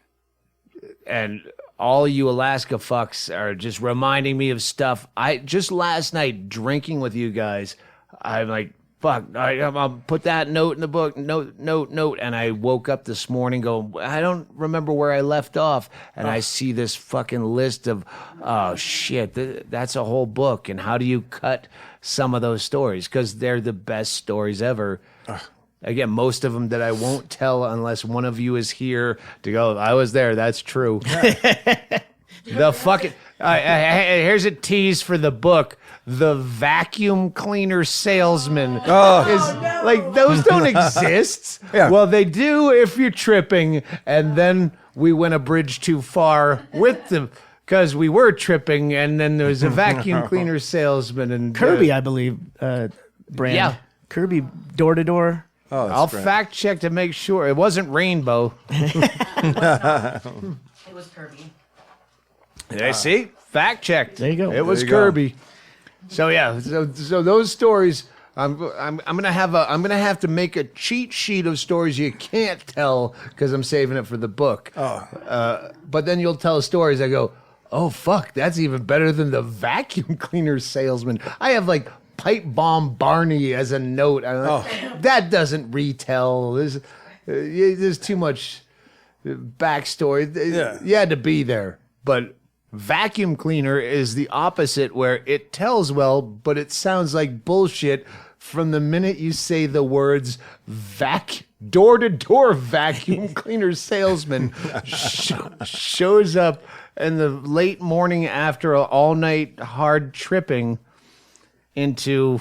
and all you Alaska fucks are just reminding me of stuff. I just last night drinking with you guys, I'm like, fuck, I'll put that note in the book, note. And I woke up this morning going, I don't remember where I left off. And I see this fucking list of, oh shit, that's a whole book. And how do you cut some of those stories? Because they're the best stories ever. Again, most of them that I won't tell unless one of you is here to go, I was there, that's true. The fucking, here's a tease for the book. The vacuum cleaner salesman is like, those don't exist. Yeah. Well, they do if you're tripping, and then we went a bridge too far with them because we were tripping, and then there was a vacuum cleaner salesman and Kirby, I believe, brand. Yeah. Kirby door to door. Oh, that's I'll great. fact check to make sure it wasn't Rainbow. It was Kirby. Did I see? Fact checked. There you go. It was There you go. Kirby. So yeah, so those stories. I'm gonna have to make a cheat sheet of stories you can't tell because I'm saving it for the book. But then you'll tell stories. I go, oh fuck, that's even better than the vacuum cleaner salesman. I have like pipe bomb Barney as a note. I'm like, that doesn't retell. There's too much backstory. Yeah. You had to be there, but. Vacuum cleaner is the opposite, where it tells well, but it sounds like bullshit from the minute you say the words door-to-door vacuum cleaner salesman shows up in the late morning after an all-night hard tripping into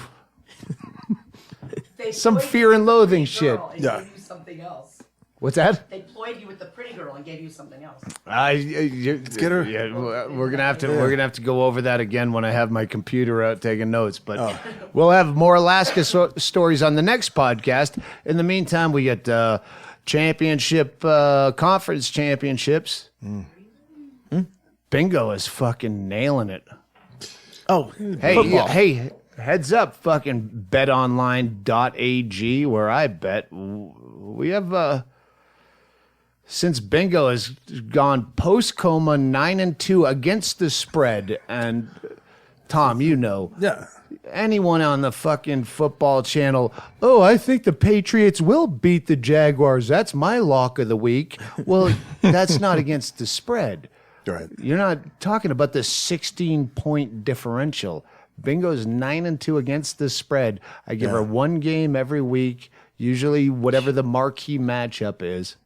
They some ployed you fear with and the loathing pretty shit. girl and Yeah. gave you something else. What's that? They ployed you with the pretty girl and gave you something else. Let's get her. Yeah, we're gonna have to go over that again when I have my computer out taking notes. But we'll have more Alaska stories on the next podcast. In the meantime, we get championship conference championships. Bingo is fucking nailing it. Oh, Hey, football. hey, heads up, fucking betonline.ag, where I bet. We have since Bingo has gone post coma 9-2 against the spread, and Tom, you know, Yeah. anyone on the fucking football channel, oh, I think the Patriots will beat the Jaguars. That's my lock of the week. Well, that's not against the spread. Right. You're not talking about the 16-point differential. Bingo's 9-2 against the spread. I give her one game every week, usually whatever the marquee matchup is.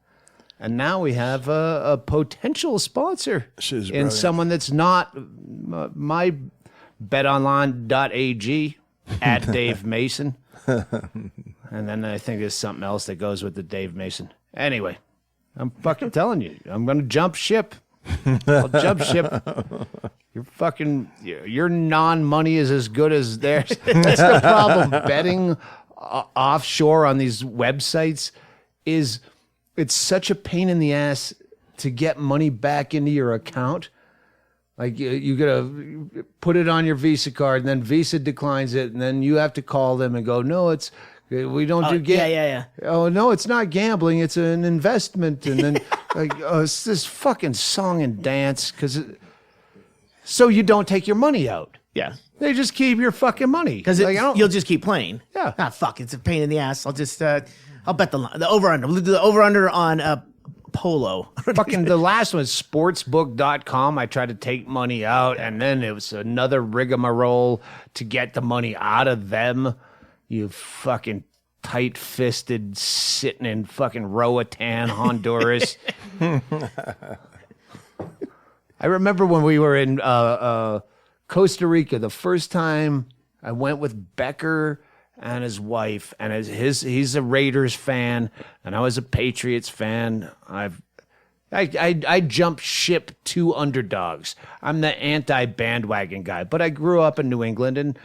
And now we have a potential sponsor She's in brilliant. someone that's not my betonline.ag at Dave Mason. And then I think there's something else that goes with the Dave Mason. Anyway, I'm fucking telling you, I'm gonna jump ship. I'll jump ship. Your non-money is as good as theirs. That's the problem. Betting offshore on these websites it's such a pain in the ass to get money back into your account. Like you gotta put it on your Visa card, and then Visa declines it, and then you have to call them and go, no, we don't do gambling. Yeah. Oh no, it's not gambling; it's an investment. And then it's this fucking song and dance so you don't take your money out. Yeah. They just keep your fucking money Because you'll just keep playing. Yeah. Ah, fuck, it's a pain in the ass. I'll just, I'll bet the over-under. We'll do the over-under on Polo. fucking the last one, sportsbook.com. I tried to take money out, and then it was another rigmarole to get the money out of them. You fucking tight-fisted sitting in fucking Roatan, Honduras. I remember when we were in Costa Rica, the first time I went with Becker and his wife, and he's a Raiders fan, and I was a Patriots fan. I jumped ship to underdogs. I'm the anti-bandwagon guy, but I grew up in New England, and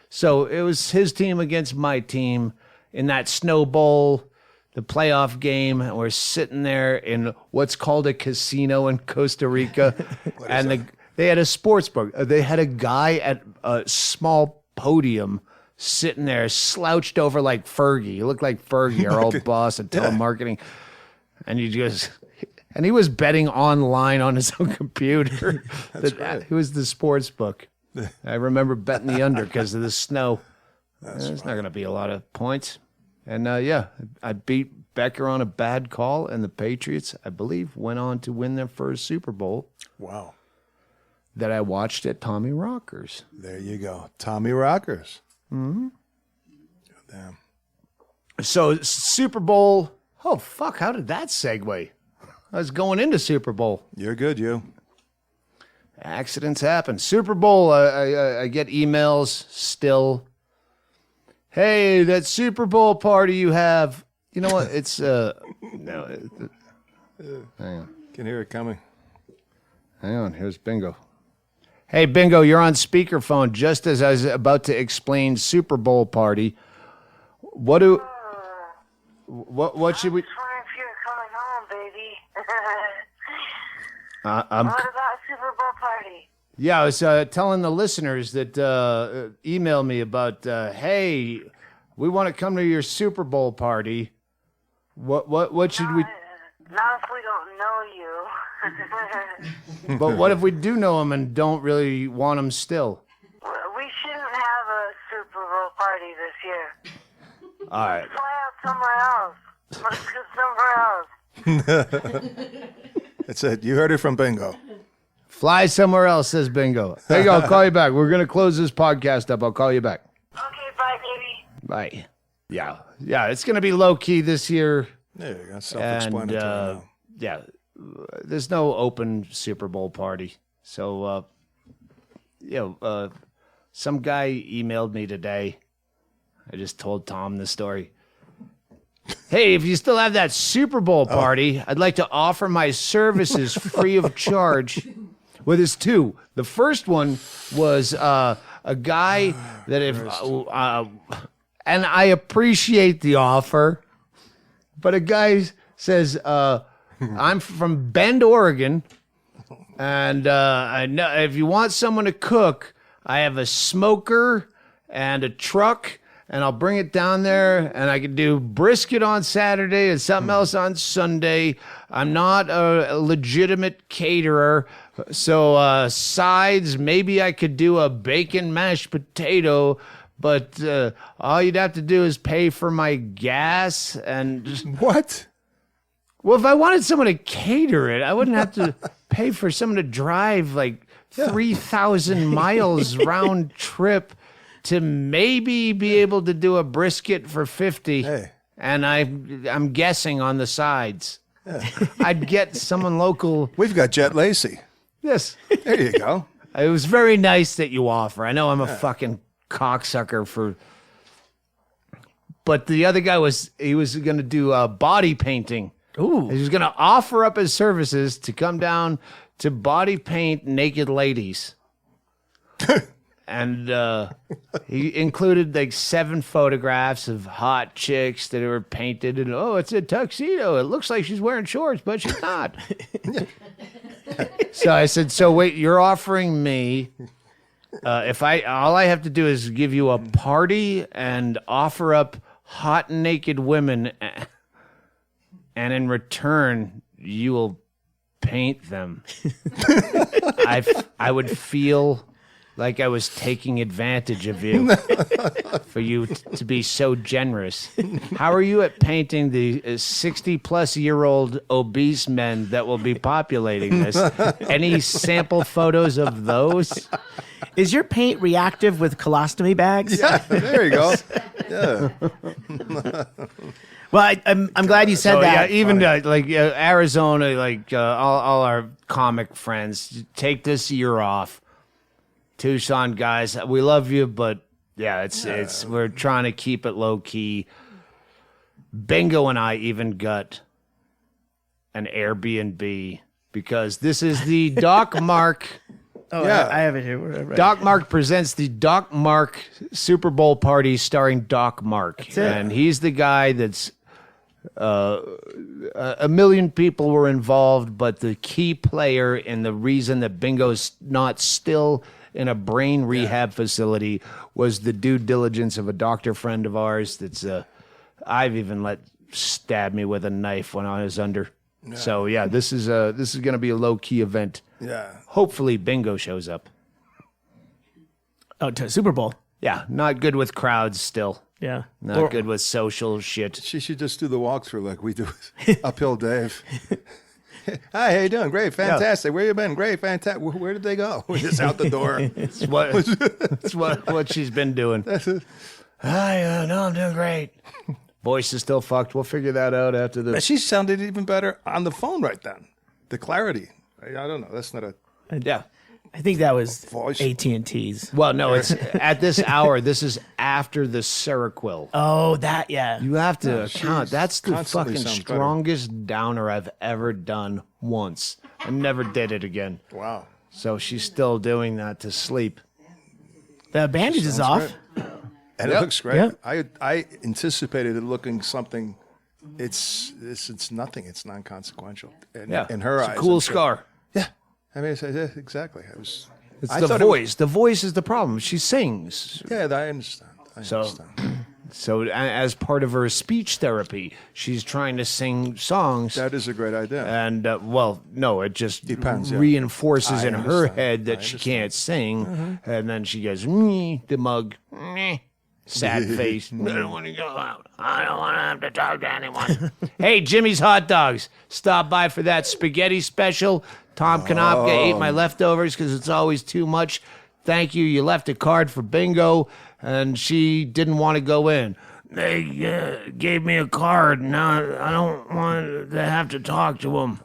so it was his team against my team in that Snow Bowl, the playoff game. And we're sitting there in what's called a casino in Costa Rica, and they had a sports book. They had a guy at a small podium sitting there slouched over like Fergie. He looked like Fergie, our old boss at telemarketing. And he was betting online on his own computer. It was the sports book. I remember betting the under because of the snow. There's not going to be a lot of points. And I beat Becker on a bad call, and the Patriots, I believe, went on to win their first Super Bowl. Wow. That I watched at Tommy Rockers. There you go. Tommy Rockers. Mm-hmm. Damn. So Super Bowl. Oh, fuck. How did that segue? I was going into Super Bowl. You're good, you. Accidents happen. Super Bowl, I get emails still. Hey, that Super Bowl party you have. You know what? It's, no. Hang on. Can hear it coming. Hang on. Here's Bingo. Hey, Bingo, you're on speakerphone just as I was about to explain Super Bowl party. What should we... I was wondering if you're coming home, baby. What about Super Bowl party? Yeah, I was telling the listeners that email me about, hey, we want to come to your Super Bowl party. What should we... Not if we don't know you. But what if we do know them and don't really want them still? We shouldn't have a Super Bowl party this year. All right. Fly out somewhere else. Let's go somewhere else. That's it. You heard it from Bingo. Fly somewhere else, says Bingo. There you go. I'll call you back. We're going to close this podcast up. I'll call you back. Okay, bye, baby. Bye. Yeah, it's going to be low-key this year. There you go. Self-explanatory now. Yeah, there's no open Super Bowl party. So, some guy emailed me today. I just told Tom the story. Hey, if you still have that Super Bowl party, I'd like to offer my services free of charge. Well, there's two. The first one was a guy that and I appreciate the offer, but a guy says, I'm from Bend, Oregon, and I know if you want someone to cook, I have a smoker and a truck, and I'll bring it down there, and I can do brisket on Saturday and something else on Sunday. I'm not a legitimate caterer, so sides, maybe I could do a bacon mashed potato, but all you'd have to do is pay for my gas and... What? Well, if I wanted someone to cater it, I wouldn't have to pay for someone to drive like 3,000 miles round trip to maybe be able to do a brisket for 50. Hey. And I'm guessing on the sides. I'd get someone local. We've got Jet Lacey. Yes. There you go. It was very nice that you offer. I know I'm a fucking cocksucker for... But the other guy was going to do body painting. Ooh. He's going to offer up his services to come down to body paint naked ladies. And he included like 7 photographs of hot chicks that were painted, and it's a tuxedo. It looks like she's wearing shorts, but she's not. So I said, so wait, you're offering me all I have to do is give you a party and offer up hot naked women, and in return you will paint them. I would feel like I was taking advantage of you for you to be so generous. How are you at painting the 60-plus-year-old obese men that will be populating this? Any sample photos of those? Is your paint reactive with colostomy bags? Yeah, there you go. Yeah. Well, I'm glad you said that. Yeah, even Arizona, all our comic friends, take this year off. Tucson guys, we love you, but it's we're trying to keep it low key. Bingo and I even got an Airbnb because this is the Doc Mark. I have it here. Right. Doc Mark presents the Doc Mark Super Bowl party starring Doc Mark, That's it. and he's the guy that's. A million people were involved, but the key player and the reason that Bingo's not still in a brain rehab facility was the due diligence of a doctor friend of ours that's I've even let stab me with a knife when I was under. Yeah. So this is going to be a low key event. Yeah. Hopefully Bingo shows up. Oh, to Super Bowl. Yeah, not good with crowds still. Yeah. Not good with social shit. She should just do the walkthrough like we do with Uphill Dave. Hi, how you doing? Great, fantastic. Where you been? Great, fantastic. Where did they go? We're just out the door. It's what she's been doing. Hi, no, I'm doing great. Voice is still fucked. We'll figure that out after this. She sounded even better on the phone right then. The clarity. I don't know. That's not a... Yeah. I think that was Voice. AT&T's. Well, no, it's at this hour. This is after the Seroquel. Oh, that, yeah. You have to count. That's the constantly fucking sounds better. strongest downer I've ever done once. I never did it again. Wow. So she's still doing that to sleep. The bandage is off. Great. And it looks great. Yep. I anticipated it looking something... It's nothing. It's non-consequential. In her it's eyes. a cool I'm sure. scar. Yeah. I mean, exactly. It's It's the voice. The voice is the problem. She sings. Yeah, I understand. So as part of her speech therapy, she's trying to sing songs. That is a great idea. And, no, it just Depends, yeah. reinforces I in her understand. head that I she understand. can't sing. And then she goes, the mug, sad face. I don't want to go out. I don't want to have to talk to anyone. Hey, Jimmy's Hot Dogs. Stop by for that spaghetti special. Tom Konopka ate my leftovers because it's always too much. Thank you. You left a card for Bingo, and she didn't want to go in. They gave me a card. Now I don't want to have to talk to him.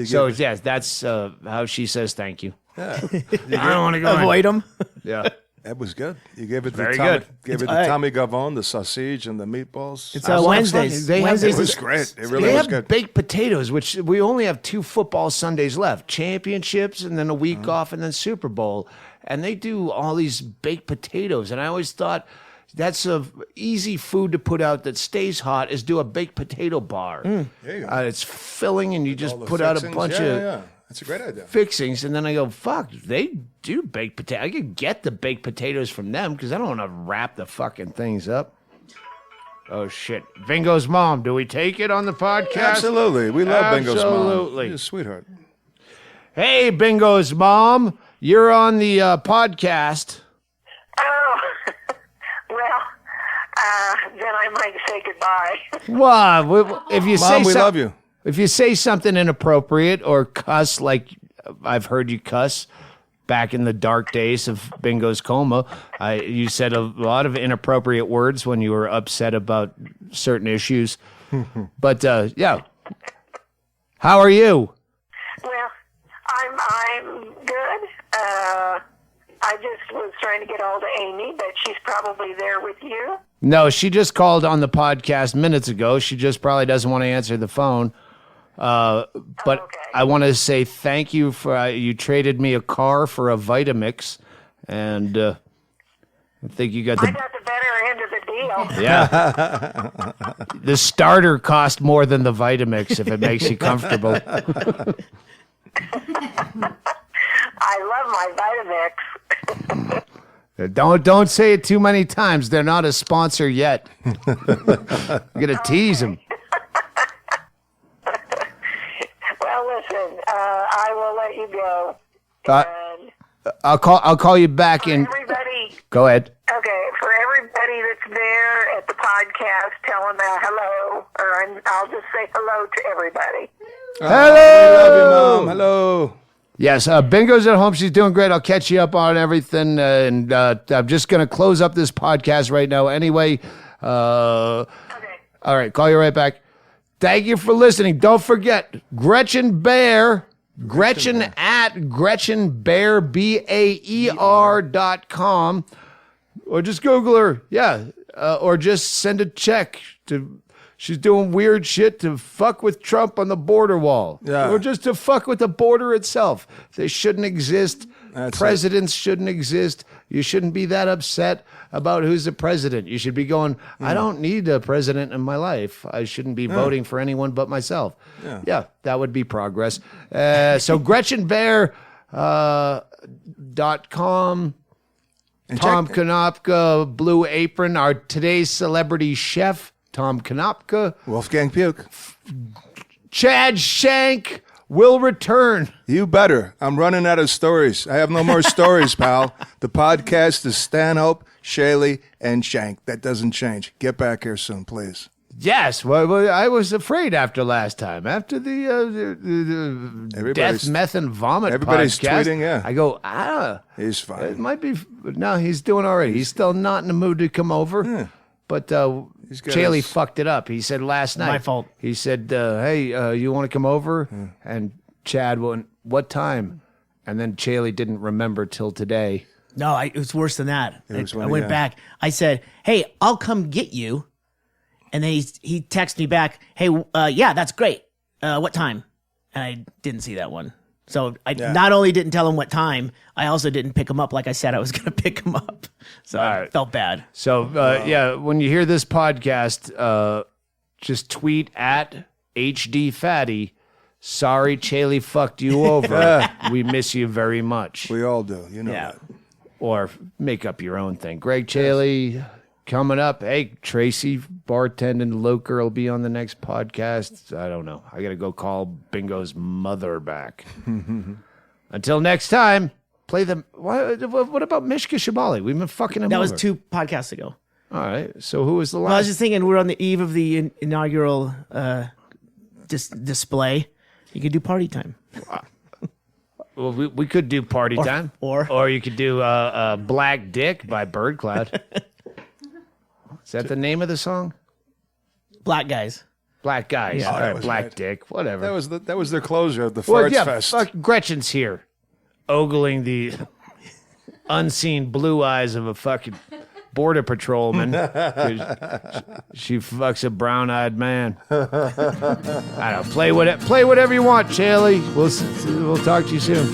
So, yes, that's how she says thank you. Yeah. I don't want to go in. Avoid them. Yeah. That was good. You gave it Very the Tommy, good. Gave it the Tommy Gavone, the sausage, and the meatballs. It's Well, Wednesdays. they have- Wednesdays it was is- great. It They really was have good. baked potatoes, which we only have 2 football Sundays left. Championships and then a week off and then Super Bowl. And they do all these baked potatoes. And I always thought that's a easy food to put out that stays hot is do a baked potato bar. There you go. It's filling and you just All the put out a fixings. bunch Yeah, of yeah. That's a great idea. fixings. And then I go, fuck, they do baked potato. I could get the baked potatoes from them because I don't want to wrap the fucking things up. Oh, shit. Bingo's mom. Do we take it on the podcast? Absolutely. We love Bingo's mom. Absolutely. She's a sweetheart. Hey, Bingo's mom. You're on the podcast. Oh, well, then I might say goodbye. Wow. If you say Mom, we some- love you. If you say something inappropriate or cuss, like I've heard you cuss back in the dark days of Bingo's coma, you said a lot of inappropriate words when you were upset about certain issues. But yeah, how are you? Well, I'm good. I just was trying to get hold of Amy, but she's probably there with you. No, she just called on the podcast minutes ago. She just probably doesn't want to answer the phone. But okay. I want to say thank you for you traded me a car for a Vitamix, and I think you got I the got the better end of the deal. yeah. The starter cost more than the Vitamix if it makes you comfortable. I love my Vitamix. Don't say it too many times. They're not a sponsor yet. I'm gonna tease them. Well, listen, I will let you go. Uh, And I'll call you back in. everybody, Go ahead. okay, for everybody that's there at the podcast, tell them hello, or I'll just say hello to everybody. Love you, Mom. Hello. Yes, Bingo's at home. She's doing great. I'll catch you up on everything. And I'm just going to close up this podcast right now anyway. All right, call you right back. Thank you for listening. Don't forget, Gretchen Baer, Gretchen at Gretchen Baer, BAER.com. Or just Google her. Yeah. Or just send a check to... She's doing weird shit to fuck with Trump on the border wall. Yeah. Or just to fuck with the border itself. They shouldn't exist. That's Presidents shouldn't exist. You shouldn't be that upset about who's the president. You should be going, I don't need a president in my life. I shouldn't be voting for anyone but myself. Yeah, that would be progress. So GretchenBaer.com. Tom Konopka, Blue Apron, our today's celebrity chef, Tom Konopka. Wolfgang Puke. Chad Shank will return. You better. I'm running out of stories. I have no more stories, pal. The podcast is Stanhope, Chaille, and Shank. That doesn't change. Get back here soon, please. Yes, well, I was afraid after last time. After the death, Everybody's- meth, and vomit everybody's podcast, tweeting, yeah. I go, He's it fine. might be. No, he's doing all right. He's still not in the mood to come over. But got Chaille his- fucked it up. He said last night. My fault. He said, hey, you want to come over? And Chad went, what time? And then Chaille didn't remember till today. No, it was worse than that. I when- went yeah. back. I said, "Hey, I'll come get you," and then he texted me back, "Hey, yeah, that's great. What time?" And I didn't see that one. So I not only didn't tell him what time, I also didn't pick him up like I said I was going to pick him up. So I right. felt bad. So, yeah, when you hear this podcast, just tweet at HD Fatty. Sorry, Chaille fucked you over. We miss you very much. We all do. You know Yeah. that. Or make up your own thing. Ggreg Chaille coming up. Hey, Tracy, bartending Loker will be on the next podcast. I don't know. I got to go call Bingo's mother back. Until next time, play them. What about Mishka Shabali? We've been fucking him That over. was 2 podcasts ago. All right. So who was the last? Well, I was just thinking we're on the eve of the inaugural display. You could do party time. Well, we could do Party Time. or- you could do Black Dick by Birdcloud. Is that the name of the song? Black guys. Black Guys. Yeah. All that right, was Black right. Dick. Whatever. That was their closure of the well, Farts yeah, Fest. fuck, Gretchen's here. Ogling the unseen blue eyes of a fucking border patrolman. She fucks a brown-eyed man. I don't know. Play whatever you want, Chaille. We'll talk to you soon.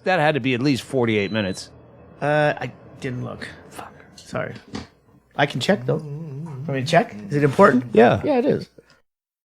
That had to be at least 48 minutes. I didn't look. Fuck. Sorry. I can check though. Want me to check? Is it important? Yeah. Yeah, it is.